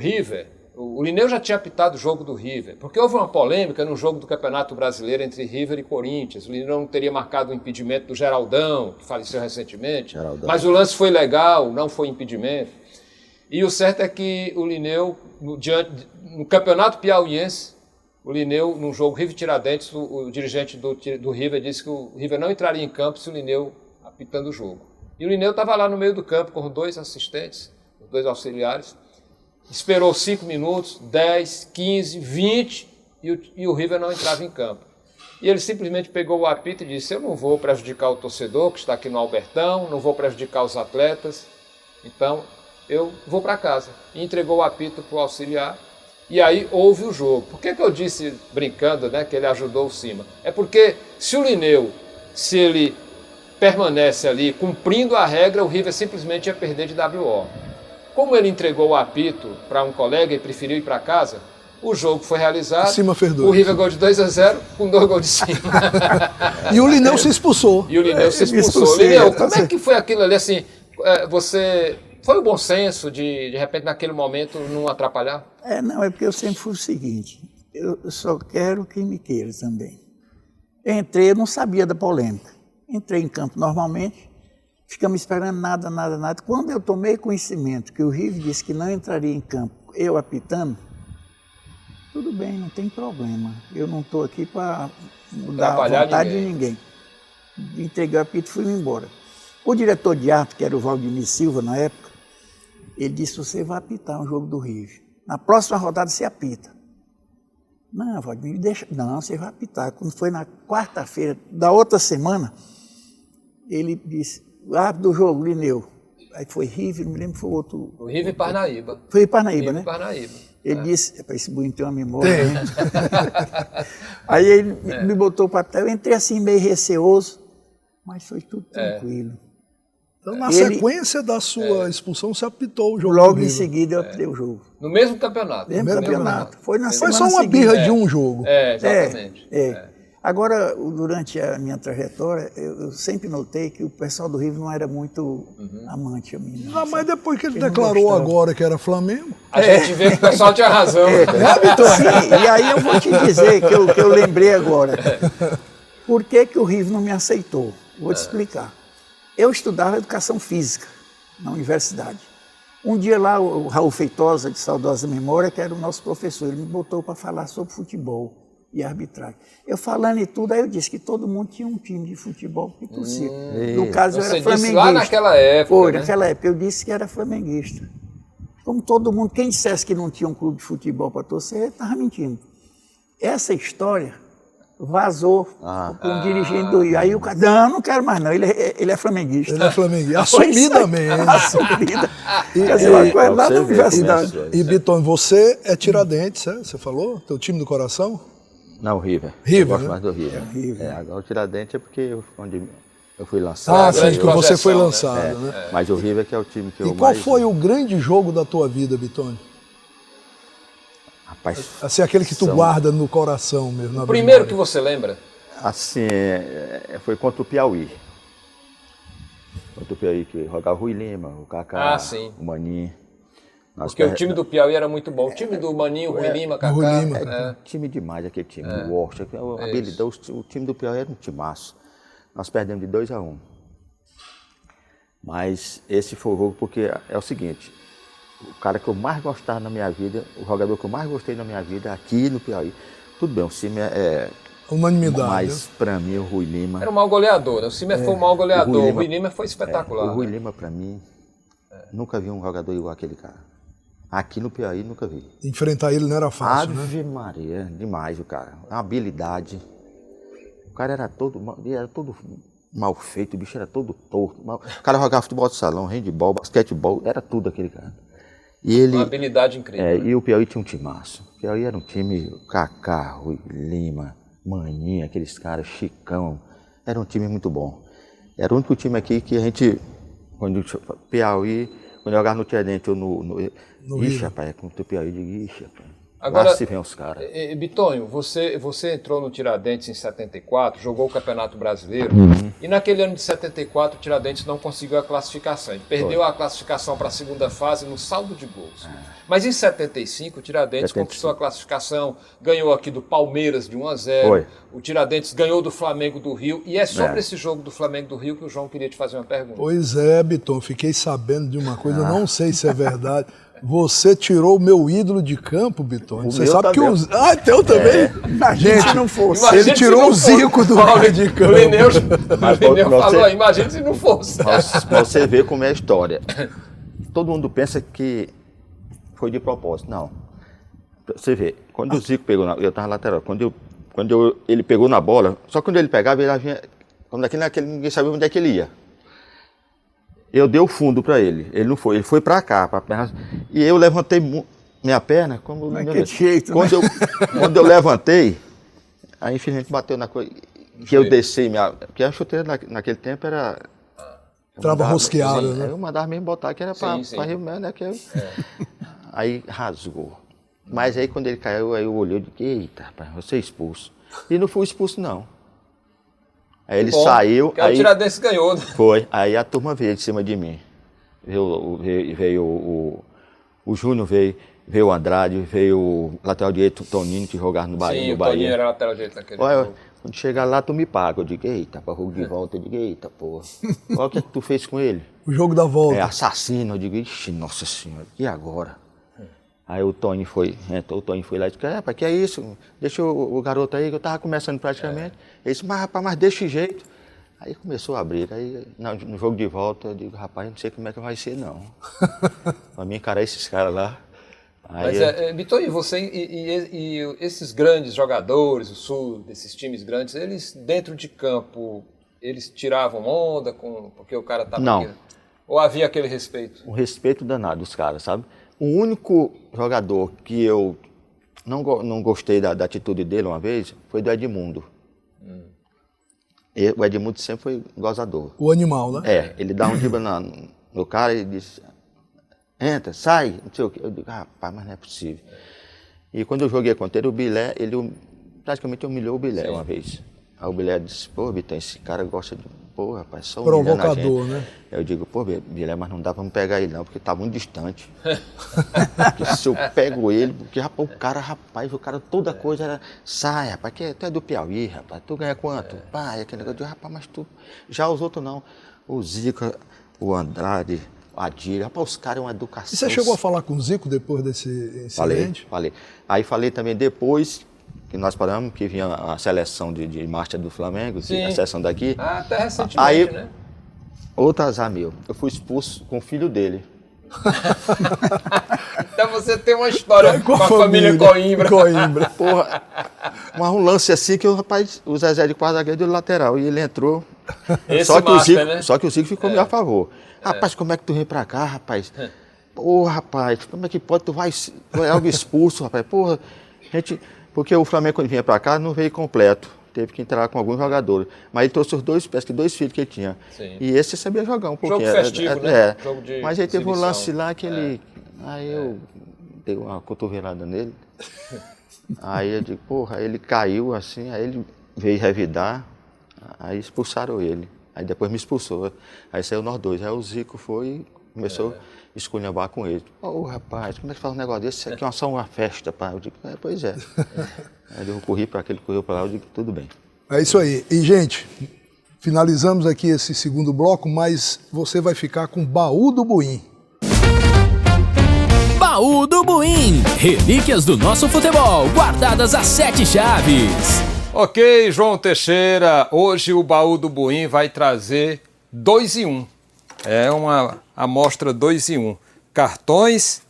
Lineu já tinha apitado o jogo do River, porque houve uma polêmica no jogo do Campeonato Brasileiro entre River e Corinthians. O Lineu não teria marcado o impedimento do Geraldão, que faleceu recentemente, mas o lance foi legal, não foi impedimento. E o certo é que o Lineu, no Campeonato Piauiense, O Linneu, num jogo River Tiradentes, o dirigente do River disse que o River não entraria em campo se o Linneu apitando o jogo. E o Linneu estava lá no meio do campo com 2 assistentes, 2 auxiliares. Esperou 5 minutos, 10, 15, 20 e o River não entrava em campo. E ele simplesmente pegou o apito e disse: eu não vou prejudicar o torcedor que está aqui no Albertão, não vou prejudicar os atletas, então eu vou para casa. E entregou o apito para o auxiliar. E aí houve o jogo. Por que eu disse, brincando, né, que ele ajudou o Cima? É porque se o Linneu, se ele permanece ali cumprindo a regra, o River simplesmente ia perder de WO. Como ele entregou o apito para um colega e preferiu ir para casa, o jogo foi realizado. Cima fez 2. O River gol de 2-0 com 2 gols de Cima. E o Linneu se expulsou. E o Linneu se expulsou. Linneu, como é que foi aquilo ali assim? Você... Foi o bom senso de repente, naquele momento, não atrapalhar? Não, é porque eu sempre fui o seguinte, eu só quero quem me queira também. Eu não sabia da polêmica. Entrei em campo normalmente, ficamos esperando nada. Quando eu tomei conhecimento que o River disse que não entraria em campo, eu apitando, tudo bem, não tem problema. Eu não estou aqui para mudar a vontade de ninguém. Entreguei o apito e fui embora. O diretor de arte, que era o Valdemir Silva na época, ele disse: você vai apitar um jogo do River. Na próxima rodada você apita. Não, Valdemir, deixa. Não, você vai apitar. Quando foi na quarta-feira da outra semana, ele disse: o árbitro do jogo, Linneu. Aí foi River, não me lembro, foi outro. O River e Parnaíba. Foi Parnaíba, River né? Parnaíba. Ele disse: esse bonito tem uma memória. Né? Aí ele me botou para apitar. Eu entrei assim meio receoso, mas foi tudo tranquilo. Então, na sequência da sua expulsão, você apitou o jogo. Logo em seguida, eu apitei o jogo. No mesmo campeonato. Mesmo campeonato. Foi na semana só uma birra de um jogo. Exatamente. Agora, durante a minha trajetória, eu sempre notei que o pessoal do River não era muito amante a mim. Não, mas depois que ele declarou agora que era Flamengo... A gente vê que o pessoal tinha razão. Sim, e aí eu vou te dizer que eu lembrei agora. Por que o River não me aceitou? Vou te explicar. Eu estudava educação física na universidade. Um dia lá, o Raul Feitosa, de saudosa memória, que era o nosso professor, ele me botou para falar sobre futebol e arbitragem. Eu falando e tudo, aí eu disse que todo mundo tinha um time de futebol que torcia. No caso, eu era flamenguista. Disse lá naquela época, Foi, naquela época. Eu disse que era flamenguista. Como todo mundo, quem dissesse que não tinha um clube de futebol para torcer, estava mentindo. Essa história vazou com um dirigente do Rio. Aí o cara, não quero mais não, ele é flamenguista. Ele é flamenguista, assumidamente. Assumida. Quer dizer, uma coisa lá da universidade. E, Bitton, você é Tiradentes, você falou? Teu time do coração? Não, o River. River, eu gosto né? mais do River. Agora o Tiradentes é porque onde eu fui lançado. Sim, porque você foi projeção, lançado, né? Mas o River que é o time que eu E qual mais... foi o grande jogo da tua vida, Bitton? Rapaz, Assim, aquele que tu guarda no coração mesmo. O primeiro que você lembra? assim, foi contra o Piauí. Contra o Piauí, que jogava o Rui Lima, o Kaká, o Maninho. Porque o time do Piauí era muito bom. O time do Maninho, Rui Lima, Kaká. Rui Lima. Time demais aquele time, o Washington. O time do Piauí era um timaço. Nós perdemos de 2-1. Mas esse foi o jogo porque é o seguinte, o cara que eu mais gostava na minha vida, o jogador que eu mais gostei na minha vida, aqui no Piauí, tudo bem, o time é unanimidade. Mas para mim o Rui Lima... Era um mau goleador, né? O Cima foi um mau goleador, o Rui Lima foi espetacular. O Rui Lima para mim, nunca vi um jogador igual aquele cara. Aqui no Piauí nunca vi. Enfrentar ele não era fácil, Ave Maria, demais o cara. Uma habilidade. O cara era todo mal feito, o bicho era todo torto. O cara jogava futebol de salão, handball, basquetebol, era tudo aquele cara. E ele, uma habilidade incrível. Né? E o Piauí tinha um timaço. O Piauí era um time, Kaká, Rui Lima, Maninho, aqueles caras, Chicão. Era um time muito bom. Era o único time aqui que a gente, Piauí, quando eu jogava no Tiradentes ou no Ixi, rapaz, contra o Piauí de Ixi, rapaz. Agora, lá se vem os caras. Bitonho, você entrou no Tiradentes em 74, jogou o Campeonato Brasileiro, e naquele ano de 74 o Tiradentes não conseguiu a classificação. Ele perdeu a classificação para a segunda fase no saldo de gols. Mas em 75 o Tiradentes conquistou a classificação, ganhou aqui do Palmeiras de 1-0, Foi. o Tiradentes ganhou do Flamengo do Rio, e é sobre esse jogo do Flamengo do Rio que o João queria te fazer uma pergunta. Pois é, Bitton, fiquei sabendo de uma coisa, não sei se é verdade. Você tirou o meu ídolo de campo, Bitone. O Você meu sabe que também. os. Ah, teu também? Imagina se não fosse. Imagina Ele se tirou não o fosse. Zico do meio de campo. O Lineu Mas falou, você- imagina se não fosse. Pra você ver como é a história. Todo mundo pensa que foi de propósito. Não. Pra você vê, quando o Zico pegou, eu estava lateral, ele pegou na bola, só quando ele pegava, ele vinha, quando naquele, ninguém sabia onde é que ele ia. Eu dei o fundo para ele, ele não foi, ele foi para cá, pra perna, e eu levantei minha perna, como Daquele jeito, né? quando eu levantei, aí infelizmente bateu na coisa, que eu desci, porque a chuteira naquele tempo era... Trava rosqueada, né? Eu mandava mesmo botar, que era para Sim. rir mesmo, né? Aí rasgou. Mas aí quando ele caiu, aí eu olhei e disse, eita, rapaz, você é expulso. E não fui expulso, não. Aí ele saiu. Aí o Tiradentes ganhou, né? Foi. Aí a turma veio de cima de mim. Veio o Júnior, veio o Andrade, veio o lateral direito, o Toninho, que jogava no Bahia. Sim, no o Bahia. Toninho era lateral direito naquele Olha, jogo. quando chegar lá, tu me paga. Eu digo, eita, para jogo de volta. Eu digo, eita, porra. Olha o que tu fez com ele. O jogo da volta. É assassino. Eu digo, ixi, nossa senhora, e agora? Aí o Toninho foi lá e disse, rapaz, que é isso? Deixa o garoto aí, que eu tava começando praticamente. Ele disse, mas rapaz, mas desse jeito. Aí começou a briga. Aí no jogo de volta, eu digo, rapaz, não sei como é que vai ser, não. Pra mim encarar esses caras lá. Aí, Mas, Bitone, você e esses grandes jogadores, o Sul, desses times grandes, eles dentro de campo, eles tiravam onda porque o cara estava Não. aqui? Ou havia aquele respeito? um respeito danado dos caras, sabe? O único jogador que eu não gostei da atitude dele uma vez foi do Edmundo. O Edmundo sempre foi gozador. O animal, né? Ele dá um drible no cara e diz, entra, sai, não sei o quê. Eu digo, rapaz, mas não é possível. E quando eu joguei contra ele, o Bilé, ele praticamente humilhou o Bilé uma vez. Aí o Bilé disse, pô, Bitão, esse cara gosta de... Pô, rapaz, só humilhando a gente. Provocador, né? Eu digo, pô, Bilé, mas não dá pra me pegar ele não, porque tá muito distante. Porque se eu pego ele, porque rapaz, o cara, toda coisa era, sai, rapaz, tu é do Piauí, rapaz, tu ganha quanto? Pai, aquele negócio, eu digo, rapaz, mas tu... Já os outros não. O Zico, o Andrade, o Adílio, rapaz, os caras é uma educação. E você chegou a falar com o Zico depois desse incidente? Falei. Aí falei também depois que nós paramos, que vinha a seleção de marcha do Flamengo, Sim. a seleção daqui. Até recentemente, Aí, né? outro azar meu, eu fui expulso com o filho dele. Então você tem uma história com a família Coimbra. Coimbra. Porra, mas um lance assim que o Zezé de Quadra deu lateral e ele entrou. Esse Só que, master, né? o Zico ficou meio a favor. Rapaz, como é que tu vem pra cá, rapaz? Porra, rapaz, como é que pode? Tu vai algo expulso, rapaz. Porra, porque o Flamengo, quando vinha pra cá, não veio completo. Teve que entrar com alguns jogadores. Mas ele trouxe parece que dois filhos que ele tinha. Sim. E esse sabia jogar um pouquinho. Jogo festivo, né? Jogo de Mas aí teve um exibição. lance lá que ele... Aí eu dei uma cotovelada nele. Aí eu digo, porra, aí ele caiu assim, aí ele veio revidar, aí expulsaram ele. Aí depois me expulsou. Aí saiu nós dois. Aí o Zico foi e começou a esculhambar com ele. Ô, rapaz, como é que faz um negócio desse? Isso aqui é só uma festa, pá. Eu digo, pois é. Aí eu corri para aquele, correu para lá, eu digo, tudo bem. É isso aí. E, gente, finalizamos aqui esse segundo bloco, mas você vai ficar com o Baú do Buim. Baú do Buim. Relíquias do nosso futebol, guardadas às 7 chaves. Ok, João Teixeira, hoje o Baú do Buim vai trazer 2 em 1. É uma amostra 2 em 1. Cartões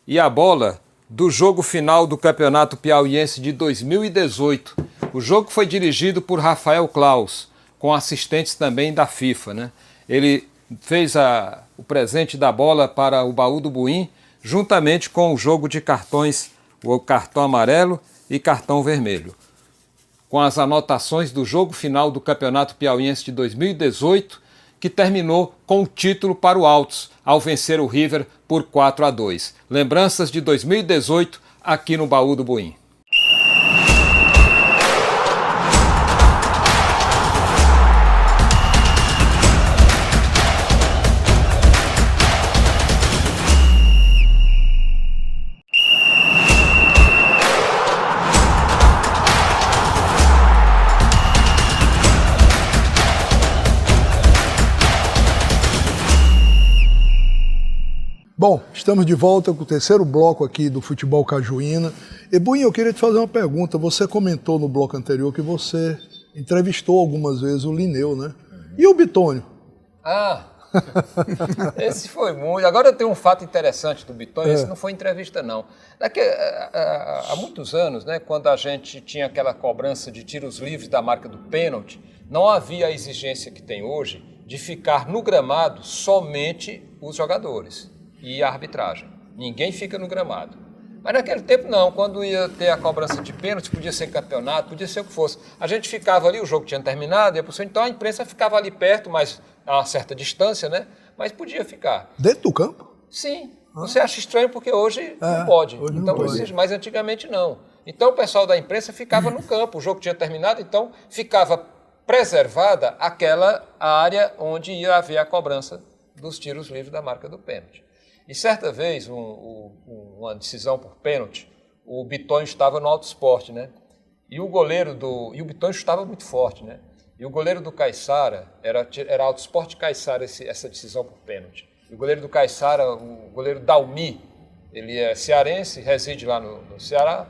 e a bola do jogo final do Campeonato Piauiense de 2018. O jogo foi dirigido por Rafael Claus, com assistentes também da FIFA, né? Ele fez o presente da bola para o Baú do Buim, juntamente com o jogo de cartões, o cartão amarelo e cartão vermelho, com as anotações do jogo final do Campeonato Piauiense de 2018, que terminou com o título para o Altos, ao vencer o River por 4-2. Lembranças de 2018 aqui no Baú do Buim. Bom, estamos de volta com o terceiro bloco aqui do Futebol Cajuína. E, Buinho, eu queria te fazer uma pergunta. Você comentou no bloco anterior que você entrevistou algumas vezes o Linneu, né? E o Bitônio? Esse foi muito. Agora eu tenho um fato interessante do Bitônio, esse não foi entrevista, não. Há muitos anos, né, quando a gente tinha aquela cobrança de tiros livres da marca do pênalti, não havia a exigência que tem hoje de ficar no gramado somente os jogadores e a arbitragem. Ninguém fica no gramado. Mas naquele tempo não, quando ia ter a cobrança de pênalti, podia ser campeonato, podia ser o que fosse. A gente ficava ali, o jogo tinha terminado, então a imprensa ficava ali perto, mas a uma certa distância, né? Mas podia ficar. Dentro do campo? Sim. Você acha estranho porque hoje não pode. Hoje então, não pode. Mas antigamente não. Então o pessoal da imprensa ficava no campo, o jogo tinha terminado, então ficava preservada aquela área onde ia haver a cobrança dos tiros livres da marca do pênalti. E certa vez, uma decisão por pênalti, o Bitônio estava no Alto Esporte, né? E o Bitônio estava muito forte, né? E o goleiro do Caiçara, era Alto Esporte Caiçara essa decisão por pênalti. E o goleiro do Caiçara, o goleiro Dalmi, ele é cearense, reside lá no Ceará,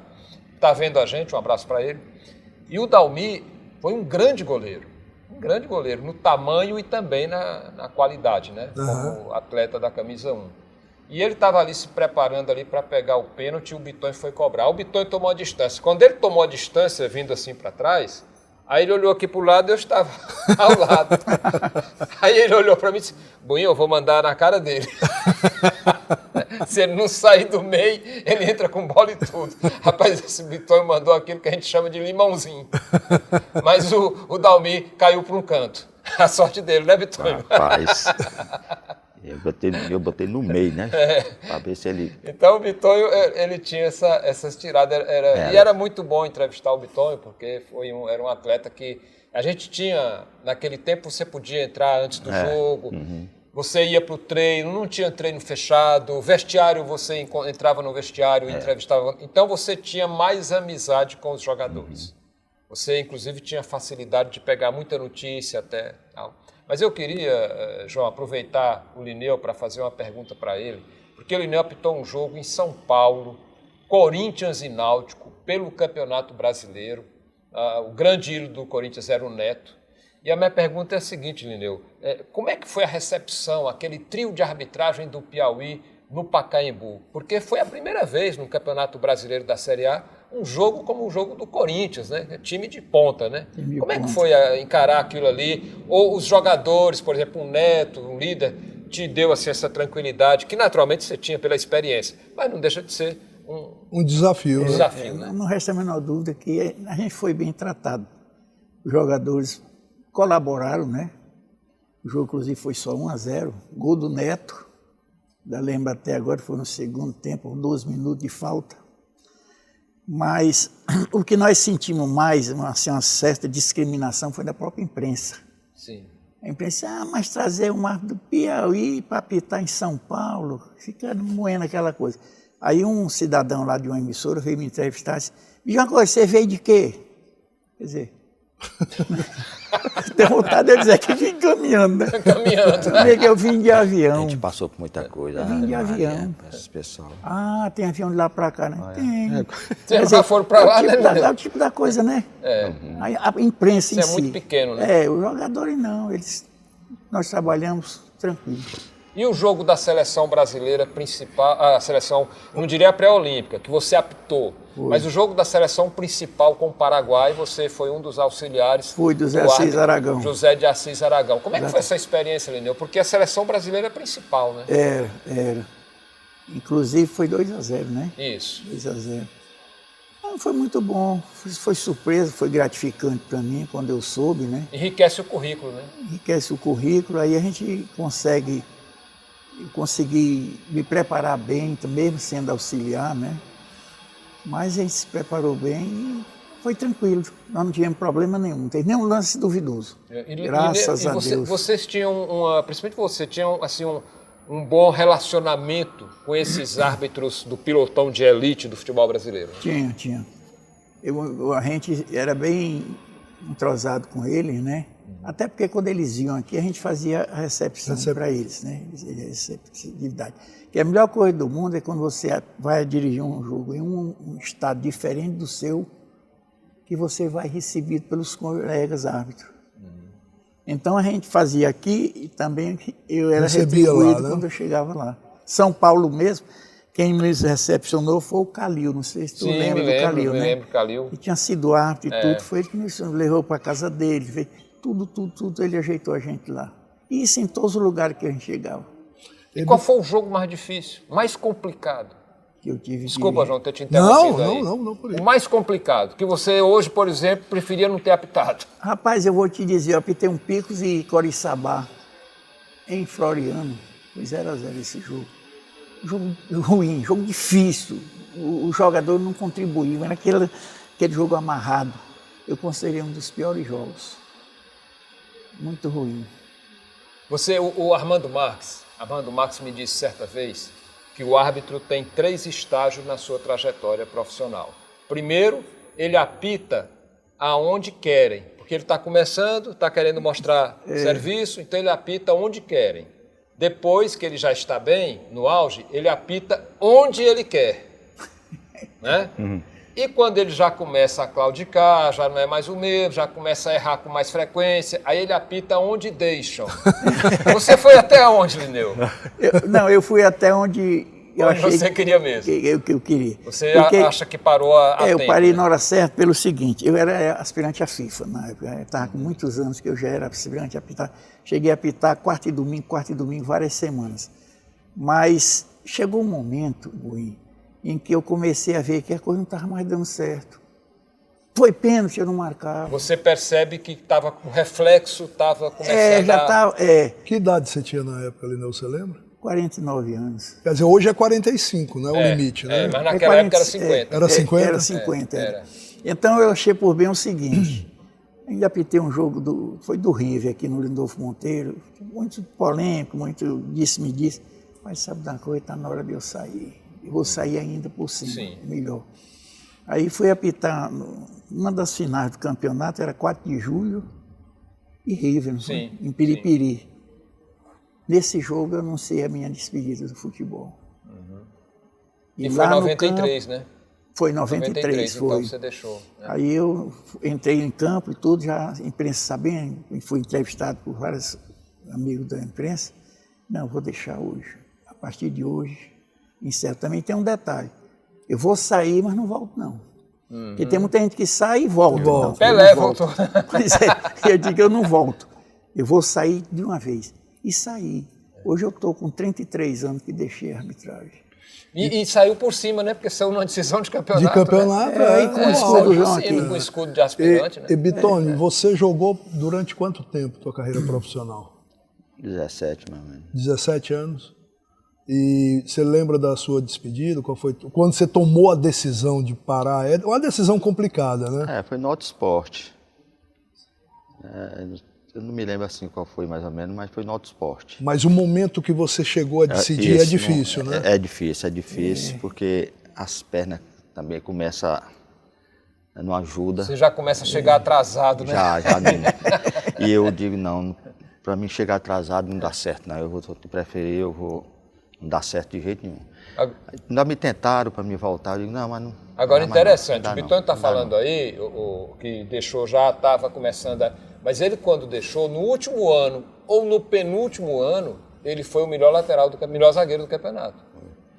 está vendo a gente, um abraço para ele. E o Dalmi foi um grande goleiro no tamanho e também na qualidade, né? Como atleta da camisa 1. E ele estava ali se preparando ali para pegar o pênalti e o Bitônio foi cobrar. O Bitônio tomou a distância. Quando ele tomou a distância, vindo assim para trás, aí ele olhou aqui para o lado e eu estava ao lado. Aí ele olhou para mim e disse, Buinho, eu vou mandar na cara dele. Se ele não sair do meio, ele entra com bola e tudo. Rapaz, esse Bitônio mandou aquilo que a gente chama de limãozinho. Mas o Dalmi caiu para um canto. A sorte dele, né, Bitônio? Rapaz, eu botei no meio, né? Para ver se ele... Então o Bitônio, ele tinha essas tiradas. E era muito bom entrevistar o Bitônio, porque era um atleta que... A gente tinha, naquele tempo, você podia entrar antes do jogo, você ia para o treino, não tinha treino fechado, vestiário, você entrava no vestiário e entrevistava. Então você tinha mais amizade com os jogadores. Você, inclusive, tinha facilidade de pegar muita notícia até tal. Mas eu queria, João, aproveitar o Linneu para fazer uma pergunta para ele, porque o Linneu apitou um jogo em São Paulo, Corinthians e Náutico, pelo Campeonato Brasileiro. O grande ídolo do Corinthians era o Neto. E a minha pergunta é a seguinte, Linneu, como é que foi a recepção, aquele trio de arbitragem do Piauí no Pacaembu? Porque foi a primeira vez no Campeonato Brasileiro da Série A um jogo como o jogo do Corinthians, né? Time de ponta, né? Como é que foi encarar aquilo ali? Ou os jogadores, por exemplo, um Neto, um líder, te deu assim, essa tranquilidade, que naturalmente você tinha pela experiência, mas não deixa de ser um desafio. Né? Não resta a menor dúvida que a gente foi bem tratado. Os jogadores colaboraram, né? O jogo, inclusive, foi só 1-0. Gol do Neto, lembro até agora, foi no segundo tempo, 12 minutos de falta. Mas o que nós sentimos mais, assim, uma certa discriminação, foi da própria imprensa. Sim. A imprensa, mas trazer um árbitro do Piauí para apitar em São Paulo, fica moendo aquela coisa. Aí um cidadão lá de uma emissora veio me entrevistar e disse, diz uma coisa, você veio de quê? Quer dizer, tenho vontade de dizer que vim caminhando, né? Caminhando. Eu vim de avião. A gente passou por muita coisa. Eu vim de avião. Esse pessoal. Ah, tem avião de lá para cá, né? Tem. Vocês já foram para lá, né? É o tipo da coisa, né? A imprensa em si. Isso é muito pequeno, né? Os jogadores não, nós trabalhamos tranquilo. E o jogo da seleção brasileira principal, a seleção, não diria pré-olímpica, que você apitou, mas o jogo da seleção principal com o Paraguai, você foi um dos auxiliares. Fui do José Assis Aragão. José de Assis Aragão. Como é que foi essa experiência, Linneu? Porque a seleção brasileira é principal, né? Era. Inclusive foi 2-0, né? Isso. 2-0. Foi muito bom, foi surpresa, foi gratificante para mim quando eu soube, né? Enriquece o currículo, né? Enriquece o currículo, aí a gente consegui me preparar bem, mesmo sendo auxiliar, né? Mas a gente se preparou bem e foi tranquilo. Nós não tivemos problema nenhum, não teve nenhum lance duvidoso. Graças a Deus. Vocês tinham, principalmente você, tinham assim, um bom relacionamento com esses árbitros do pilotão de elite do futebol brasileiro? Tinha. A gente era bem entrosado com eles, né? Até porque quando eles iam aqui, a gente fazia a recepção para eles, né? Receptividade. Que a melhor coisa do mundo é quando você vai dirigir um jogo em um estado diferente do seu, que você vai recebido pelos colegas árbitros. Então a gente fazia aqui e também eu era retribuído quando eu chegava lá. São Paulo mesmo, quem me recepcionou foi o Calil, não sei se tu lembra do Calil, né? Lembro, Calil. E tinha sido árbitro e tudo, foi ele que nos levou para a casa dele, fez tudo, ele ajeitou a gente lá. E isso em todos os lugares que a gente chegava. E qual foi o jogo mais difícil, mais complicado? Que eu tive Desculpa, João, ter te interrompido aí. Não, por aí. O mais complicado, que você hoje, por exemplo, preferia não ter apitado. Rapaz, eu vou te dizer, eu apitei um Picos e Coriçaba em Floriano, foi 0-0 esse jogo. Jogo ruim, jogo difícil, o jogador não contribuiu, era aquele jogo amarrado. Eu considerei um dos piores jogos, muito ruim. O Armando Marques me disse certa vez que o árbitro tem 3 estágios na sua trajetória profissional. Primeiro, ele apita aonde querem, porque ele está começando, está querendo mostrar serviço, então ele apita onde querem. Depois que ele já está bem, no auge, ele apita onde ele quer. Né? E quando ele já começa a claudicar, já não é mais o mesmo, já começa a errar com mais frequência, aí ele apita onde deixam. Você foi até onde, Lineu? Eu fui até onde eu achei você queria mesmo. Que eu queria. Você acha que parou a tempo? Eu parei na hora certa pelo seguinte, eu era aspirante à FIFA na época, eu estava com muitos anos que eu já era aspirante a apitar. Cheguei a apitar quarta e domingo, várias semanas. Mas chegou um momento, Buim, em que eu comecei a ver que a coisa não estava mais dando certo. Foi pênalti, eu não marcava. Você percebe que estava com reflexo, estava começando a... Que idade você tinha na época, Lineu, você lembra? 49 anos. Quer dizer, hoje é 45, não é o limite, né? Mas naquela época era 50. Era 50? Era 50. Era. Então eu achei por bem o seguinte, ainda apitei um jogo foi do River aqui no Lindolfo Monteiro, muito polêmico, muito disse-me disse, mas sabe da coisa, está na hora de eu sair. Eu vou sair ainda por cima, melhor. Aí fui apitar, uma das finais do campeonato, era 4 de julho, e River, não foi? Em Piripiri. Sim. Nesse jogo eu anunciei a minha despedida do futebol. E foi em 93, né? Foi em 93, foi. Então você deixou. Né? Aí eu entrei em campo e tudo, já a imprensa sabendo, e fui entrevistado por vários amigos da imprensa. Não, vou deixar hoje. A partir de hoje, encerro. Também tem um detalhe. Eu vou sair, mas não volto, não. Porque tem muita gente que sai e volta. Não, Pelé voltou. Pois é, eu digo, eu não volto. Eu vou sair de uma vez. E saí. Hoje eu estou com 33 anos que deixei a arbitragem. E saiu por cima, né? Porque saiu numa decisão de campeonato. De campeonato, né? Com o escudo João aqui. Com o escudo de aspirante, né? E Bitone, você jogou durante quanto tempo tua carreira profissional? 17, mais ou menos. 17 anos. E você lembra da sua despedida? Qual foi? Quando você tomou a decisão de parar? É uma decisão complicada, né? Foi no Autosport. Eu não me lembro assim qual foi mais ou menos, mas foi no Autosport. Mas o momento que você chegou a decidir é difícil, né? É difícil, porque as pernas também começam não ajuda. Você já começa a chegar atrasado, né? Já. E eu digo, não, para mim chegar atrasado não dá certo, não. Eu vou preferir, não dá certo de jeito nenhum. Ainda me tentaram para me voltar, eu digo, não, mas não. Agora, não, interessante, não, o Bitone está falando aí, o que deixou já estava começando a... Mas ele, quando deixou, no último ano ou no penúltimo ano, ele foi o melhor melhor zagueiro do campeonato.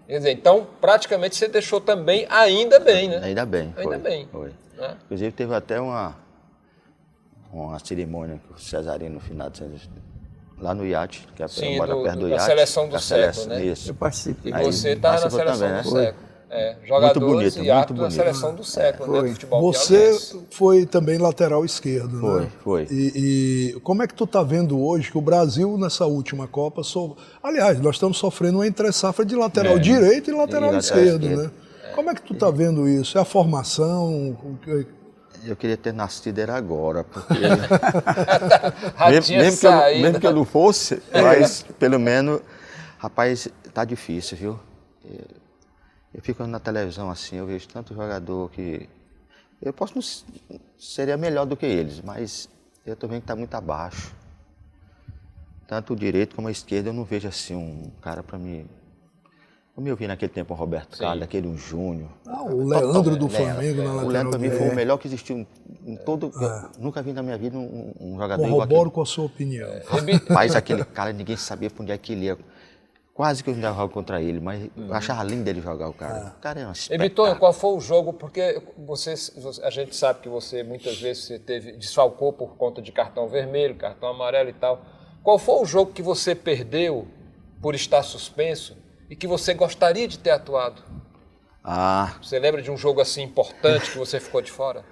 Quer dizer, então, praticamente você deixou também ainda bem, né? Ainda bem. Foi. Né? Inclusive, teve até uma cerimônia com o Cesarino no final de lá no iate, que mora perto do iate. A seleção do século, né? Isso. Eu participei. E você estava na seleção também, né? do século. Jogadores muito e árbitro da bonito. seleção do século, né, do futebol Você piauiense. foi também lateral esquerdo, né? Foi. E como é que tu tá vendo hoje que o Brasil, nessa última Copa, aliás, nós estamos sofrendo uma entre-safra de lateral direito e lateral esquerdo, né? Como é que tu tá vendo isso? É a formação? Eu queria ter nascido agora, porque mesmo que eu não fosse, mas pelo menos, rapaz, tá difícil, viu? Eu fico na televisão assim, eu vejo tanto jogador que eu seria melhor do que eles, mas eu tô vendo que tá muito abaixo. Tanto o direito como a esquerda, eu não vejo assim um cara para mim. Como eu vi naquele tempo o Roberto Carlos, aquele um Júnior. O Leandro do Flamengo na lateral. O Leandro para mim foi o melhor que existiu em todo. Nunca vi na minha vida um jogador igual Corroboro com a sua opinião. Rapaz, aquele cara, ninguém sabia para onde é que ele ia. Quase que eu jogava contra ele, mas eu achava lindo ele jogar o cara. O cara é um espetáculo. Bitonho, qual foi o jogo? Porque a gente sabe que você muitas vezes desfalcou por conta de cartão vermelho, cartão amarelo e tal. Qual foi o jogo que você perdeu por estar suspenso e que você gostaria de ter atuado? Você lembra de um jogo assim importante que você ficou de fora?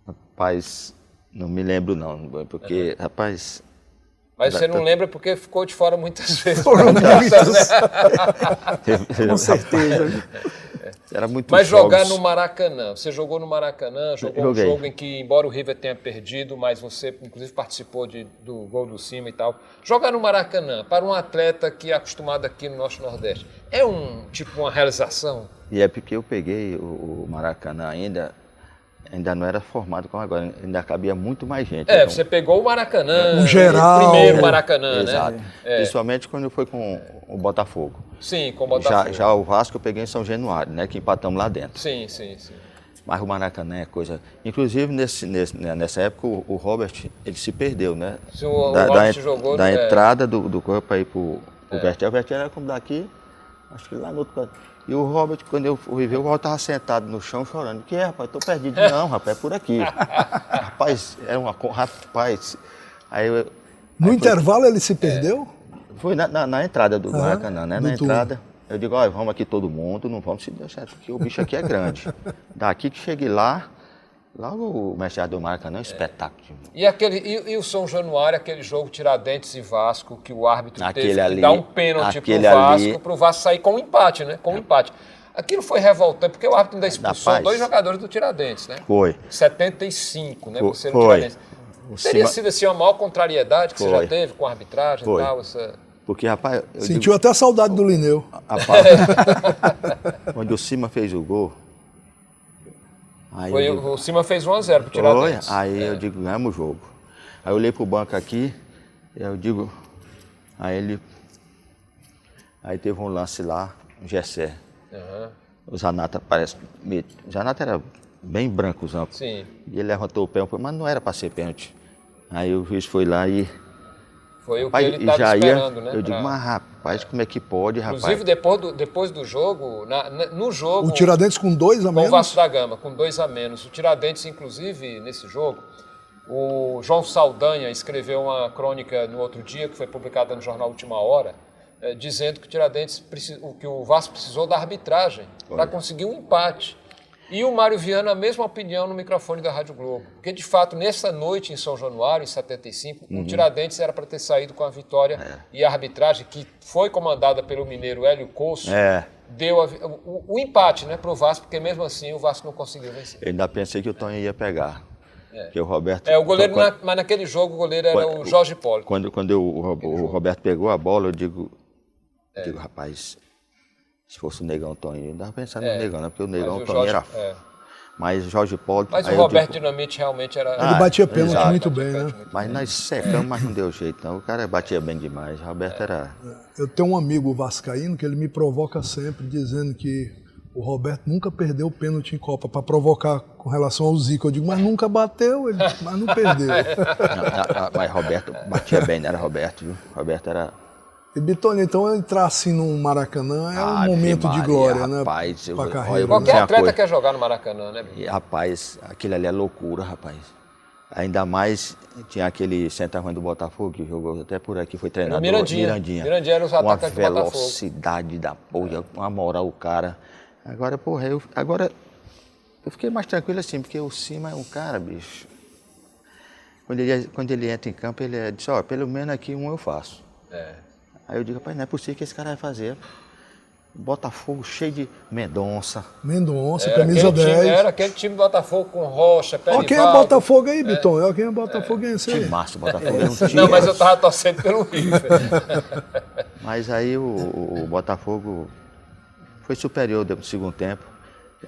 Rapaz, não me lembro não, porque, rapaz... Mas você não lembra porque ficou de fora muitas vezes. Com certeza. Era muito Mas jogos. jogar no Maracanã, você jogou no Maracanã, jogou um jogo em que, embora o River tenha perdido, mas você inclusive participou do gol do Cima e tal. Jogar no Maracanã, para um atleta que é acostumado aqui no Norte Nordeste, é uma realização? E é porque eu peguei o Maracanã ainda não era formado como agora, ainda cabia muito mais gente. Então, você pegou o Maracanã, o geral, o primeiro Maracanã, exato, né? Principalmente quando foi com o Botafogo. Sim, com o Botafogo. Já o Vasco eu peguei em São Januário, né, que empatamos lá dentro. Sim. Mas o Maracanã é coisa... Inclusive, nessa época, o Robert, ele se perdeu, né? O Robert jogou... Da entrada do corpo para ir pro Vertel. O Vertel era como daqui, acho que lá no outro canto. E o Robert, quando eu fui ver, o Robert estava sentado no chão chorando. O que é, rapaz? Estou perdido. Não, rapaz, é por aqui. Rapaz, era uma coisa... Rapaz... No intervalo ele se perdeu? Foi na entrada do Maracanã, né? Na entrada, eu digo, olha, vamos aqui todo mundo, não vamos se deixar, porque o bicho aqui é grande. Daqui que cheguei lá o mestre do Maracanã é um espetáculo. E o São Januário, aquele jogo Tiradentes e Vasco, que o árbitro teve que dar um pênalti pro Vasco sair com um empate, né? Com um empate. Aquilo foi revoltante, porque o árbitro ainda expulsou 2 jogadores do Tiradentes, né? Foi. 75, né? Você no foi. Tiradentes. Teria sido assim a maior contrariedade que você já teve com a arbitragem e tal? Porque, rapaz... Sentiu até saudade do Lineu. Rapaz, quando o Cima fez o gol... O Cima fez 1-0 pro Tiradentes. Aí eu digo, ganhamos o jogo. Aí eu olhei pro banco aqui, eu digo... Aí teve um lance lá, o Gessé. O Zanata parece... O Zanata era bem brancozão. Sim. E ele levantou o pé, mas não era para ser pênalti. Aí o juiz foi lá e... Foi o que ele estava esperando, né? Eu digo, mas rapaz, como é que pode, rapaz? Inclusive, depois do jogo, no jogo... O Tiradentes com 2 a menos? Com o Vasco da Gama, com 2 a menos. O Tiradentes, inclusive, nesse jogo, o João Saldanha escreveu uma crônica no outro dia, que foi publicada no jornal Última Hora, dizendo que que o Vasco precisou da arbitragem para conseguir um empate. E o Mário Viana, a mesma opinião no microfone da Rádio Globo. Porque, de fato, nessa noite em São Januário, em 75, o Tiradentes era para ter saído com a vitória e a arbitragem, que foi comandada pelo mineiro Hélio Coço, deu o empate, né, para o Vasco, porque mesmo assim o Vasco não conseguiu vencer. Eu ainda pensei que o Tonho ia pegar. Que o Roberto... o goleiro, mas naquele jogo o goleiro era o Jorge Poli. Quando o Roberto pegou a bola, eu digo, rapaz... Se fosse o Negão Toninho, eu estava pensando no Negão, né? Porque o Negão Toninho era... Mas Jorge Paulo... Mas o Roberto Dinamite realmente era... Ele batia pênalti muito bem, né? Mas nós secamos, mas não deu jeito, não. O cara batia bem demais. O Roberto era... Eu tenho um amigo vascaíno que ele me provoca sempre, dizendo que o Roberto nunca perdeu o pênalti em Copa, para provocar com relação ao Zico. Eu digo, mas nunca bateu, mas não perdeu. Mas Roberto batia bem, não era Roberto, viu? Roberto era... E Bitonio, então entrar assim no Maracanã é um momento de glória, rapaz, né? Pra carreira. Qualquer atleta quer jogar no Maracanã, né? E, rapaz, aquilo ali é loucura, rapaz. Ainda mais, tinha aquele centroavante do Botafogo, que jogou até por aqui, foi treinador. Mirandinha era os atacantes do Botafogo. Uma velocidade da porra, uma moral o cara. Agora, porra, eu fiquei mais tranquilo assim, porque o Cima é um cara, bicho. Quando ele entra em campo, ele diz, pelo menos aqui eu faço. Aí eu digo, rapaz, não é possível que esse cara vai fazer. Botafogo cheio de Mendonça. Camisa 10. Era aquele time do Botafogo com Rocha, Pé Olha quem é Botafogo aí, Biton. Olha quem é Botafoguense aí. Que massa, o Botafogo é um time. Não, mas eu tava torcendo pelo River. Mas aí o Botafogo foi superior no segundo tempo.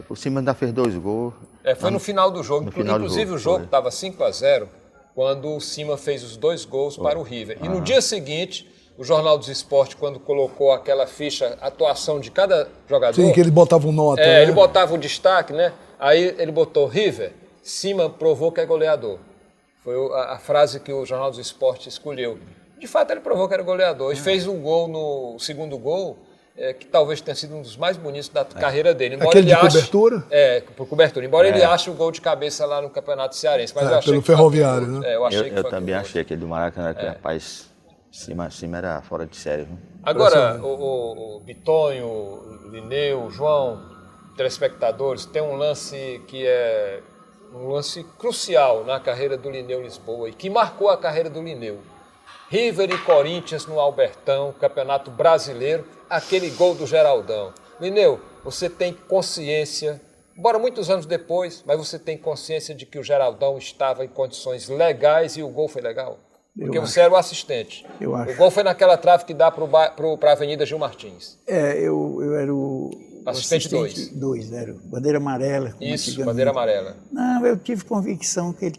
Por cima ainda fez 2 gols. Foi no final do jogo. Inclusive o jogo estava 5-0. quando o Cima fez os 2 gols para o River. E no dia seguinte, o Jornal dos Esportes, quando colocou aquela ficha, atuação de cada jogador... Sim, que ele botava um nota. Né? Ele botava um destaque, né? Aí ele botou River, Cima provou que é goleador. Foi a frase que o Jornal dos Esportes escolheu. De fato, ele provou que era goleador. E fez um gol no segundo gol, que talvez tenha sido um dos mais bonitos da carreira dele. Embora Aquele ele de cobertura? Por cobertura. Embora ele ache o gol de cabeça lá no Campeonato Cearense. Mas eu achei pelo que foi Ferroviário, aquele gol. né? Eu também achei aquele do Maracanã, que rapaz, cima era fora de série. Viu? Agora, o Bitonho, o Lineu, o João, telespectadores, tem um lance que é um lance crucial na carreira do Lineu Lisboa e que marcou a carreira do Lineu. River e Corinthians no Albertão, Campeonato Brasileiro, aquele gol do Geraldão. Lineu, você tem consciência, embora muitos anos depois, mas você tem consciência de que o Geraldão estava em condições legais e o gol foi legal? Porque você era o assistente. Eu acho. O gol foi naquela trave que dá para a Avenida Gil Martins. Eu era o Assistente 2, era bandeira amarela. como Isso, antigamente. bandeira amarela. Não, eu tive convicção que ele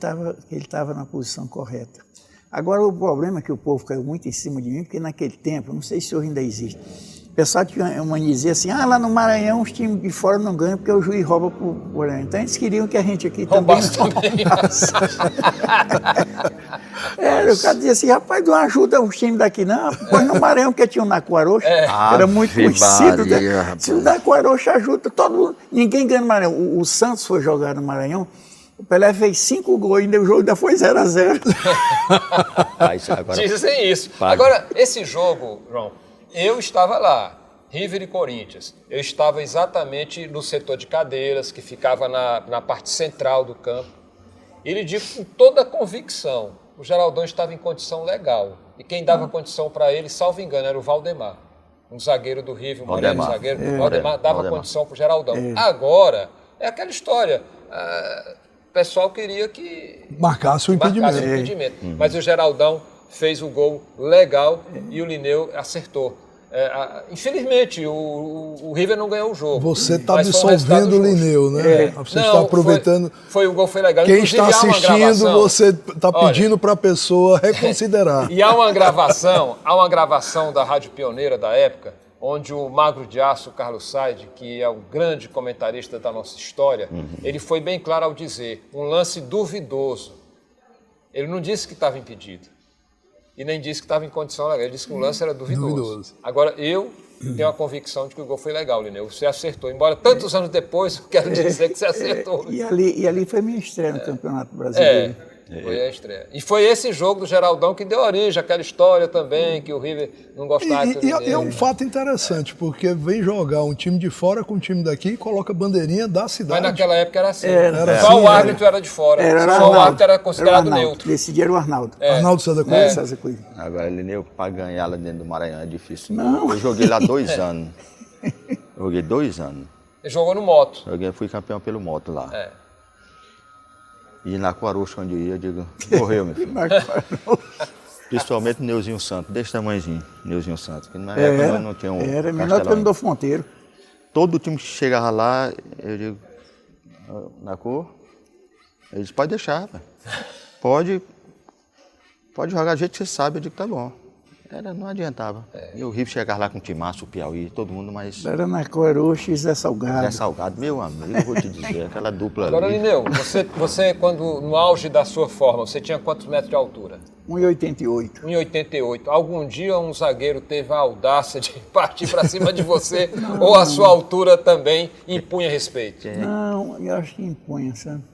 estava na posição correta. Agora, o problema é que o povo caiu muito em cima de mim, porque naquele tempo, não sei se hoje ainda existe, o pessoal tinha uma dizia assim, lá no Maranhão os times de fora não ganham porque o juiz rouba pro Maranhão. Então eles queriam que a gente aqui Roubasse também roubasse. O cara dizia assim, rapaz, não ajuda os times daqui não, põe no Maranhão, porque tinha o Nacuaroxa, era muito conhecido. Maria, Se o Nacuaroxa ajuda, todo mundo, ninguém ganha no Maranhão. O Santos foi jogar no Maranhão, o Pelé fez 5 gols, ainda o jogo ainda foi 0-0. Dizem isso. Agora, esse jogo, João, eu estava lá, River e Corinthians. Eu estava exatamente no setor de cadeiras, que ficava na parte central do campo. Ele disse com toda a convicção, o Geraldão estava em condição legal. E quem dava condição para ele, salvo engano, era o Valdemar. Um zagueiro do River, um moreno zagueiro. Valdemar dava condição para o Geraldão. Agora, é aquela história... O pessoal queria que marcasse o impedimento. Mas o Geraldão fez o gol legal e o Lineu acertou. Infelizmente, o River não ganhou o jogo. Você está dissolvendo o Lineu, né? Você está aproveitando. O gol foi legal. Quem está assistindo, você está pedindo para a pessoa reconsiderar. E há uma gravação da Rádio Pioneira da época, onde o Magro de Aço, Carlos Said, que é o grande comentarista da nossa história, ele foi bem claro ao dizer, um lance duvidoso. Ele não disse que estava impedido e nem disse que estava em condição legal, ele disse que o lance era duvidoso. Agora, eu tenho a convicção de que o gol foi legal, Lineu, você acertou. Embora tantos anos depois, eu quero dizer que você acertou. E ali foi minha estreia no Campeonato Brasileiro. Foi a estreia. E foi esse jogo do Geraldão que deu origem àquela história também, que o River não gostava. E é um fato interessante, porque vem jogar um time de fora com um time daqui e coloca a bandeirinha da cidade. Mas naquela época era assim. Só o árbitro era de fora. Só o árbitro era considerado neutro. Nesse dia era o Arnaldo. Arnaldo César Coelho. Agora, Lineu, para ganhar lá dentro do Maranhão é difícil. Não. Eu joguei lá 2 anos. Joguei 2 anos. Ele jogou no Moto. Fui campeão pelo Moto lá. E na Coaruxa, onde eu ia, eu digo, morreu, meu filho. Principalmente o Neuzinho Santos, desse tamanhozinho, Neuzinho Santos. Que na época não tinha um era menor que o Adolfo Monteiro. Todo time que chegava lá, eu digo, na cor, ele disse, pode deixar, pai. Pode jogar do jeito que você sabe, eu digo, tá bom. Não adiantava. E o River chegava lá com o Timaço, o Piauí, todo mundo, mas... Era na Coaruxa e Zé Salgado. Zé Salgado, meu amigo, eu vou te dizer, aquela dupla Agora, ali. Lineu, você, quando no auge da sua forma, você tinha quantos metros de altura? 1,88. 1,88. Algum dia um zagueiro teve a audácia de partir para cima de você ou a sua altura também impunha respeito? Não, eu acho que impunha, sabe?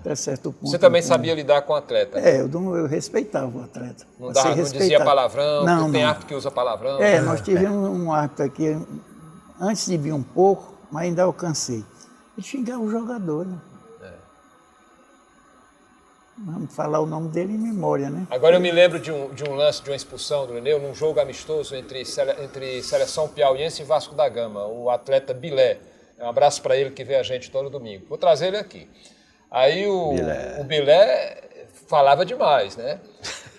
Até certo ponto. Você também sabia lidar com o atleta? Eu respeitava o atleta. Não dizia palavrão, não, tem árbitro que usa palavrão. Nós tivemos um árbitro aqui, antes de vir um pouco, mas ainda alcancei. Ele xingava o jogador, né? Vamos falar o nome dele em memória, né? Agora eu me lembro de um lance, de uma expulsão do Lineu, num jogo amistoso entre Seleção Piauiense e Vasco da Gama, o atleta Bilé. Um abraço para ele que vê a gente todo domingo. Vou trazer ele aqui. Aí o Bilé falava demais, né?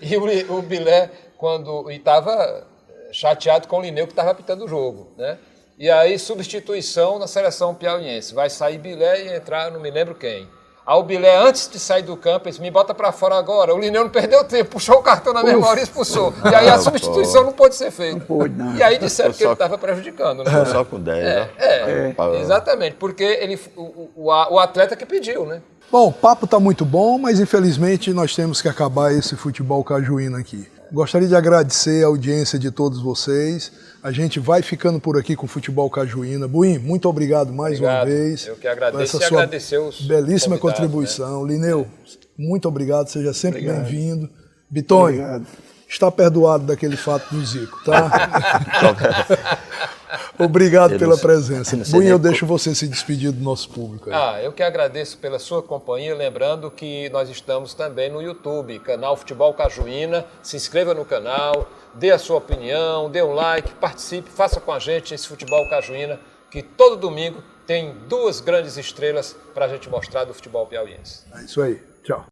E o Bilé, estava chateado com o Lineu que estava apitando o jogo, né? E aí, substituição na Seleção Piauiense. Vai sair Bilé e entrar, não me lembro quem. Aí o Bilé, antes de sair do campo, ele disse, me bota pra fora agora. O Lineu não perdeu tempo, puxou o cartão na mesma hora e expulsou. E aí a substituição não pôde ser feita. Não pôde, não. E aí disseram que ele estava prejudicando, né? Foi só com 10, né? Exatamente, porque o atleta que pediu, né? Bom, o papo está muito bom, mas infelizmente nós temos que acabar esse futebol cajuíno aqui. Gostaria de agradecer a audiência de todos vocês. A gente vai ficando por aqui com o Futebol Cajuína. Buim, muito obrigado mais uma vez. Eu que agradeço essa e sua agradecer os belíssima convidados, contribuição. Né? Lineu, muito obrigado, seja sempre bem-vindo. Obrigado. Bitonho, está perdoado daquele fato do Zico, tá? Obrigado pela presença. Buim, eu deixo você se despedir do nosso público. Aí. Eu que agradeço pela sua companhia, lembrando que nós estamos também no YouTube, canal Futebol Cajuína. Se inscreva no canal, dê a sua opinião, dê um like, participe, faça com a gente esse Futebol Cajuína, que todo domingo tem 2 grandes estrelas para a gente mostrar do futebol piauiense. É isso aí. Tchau.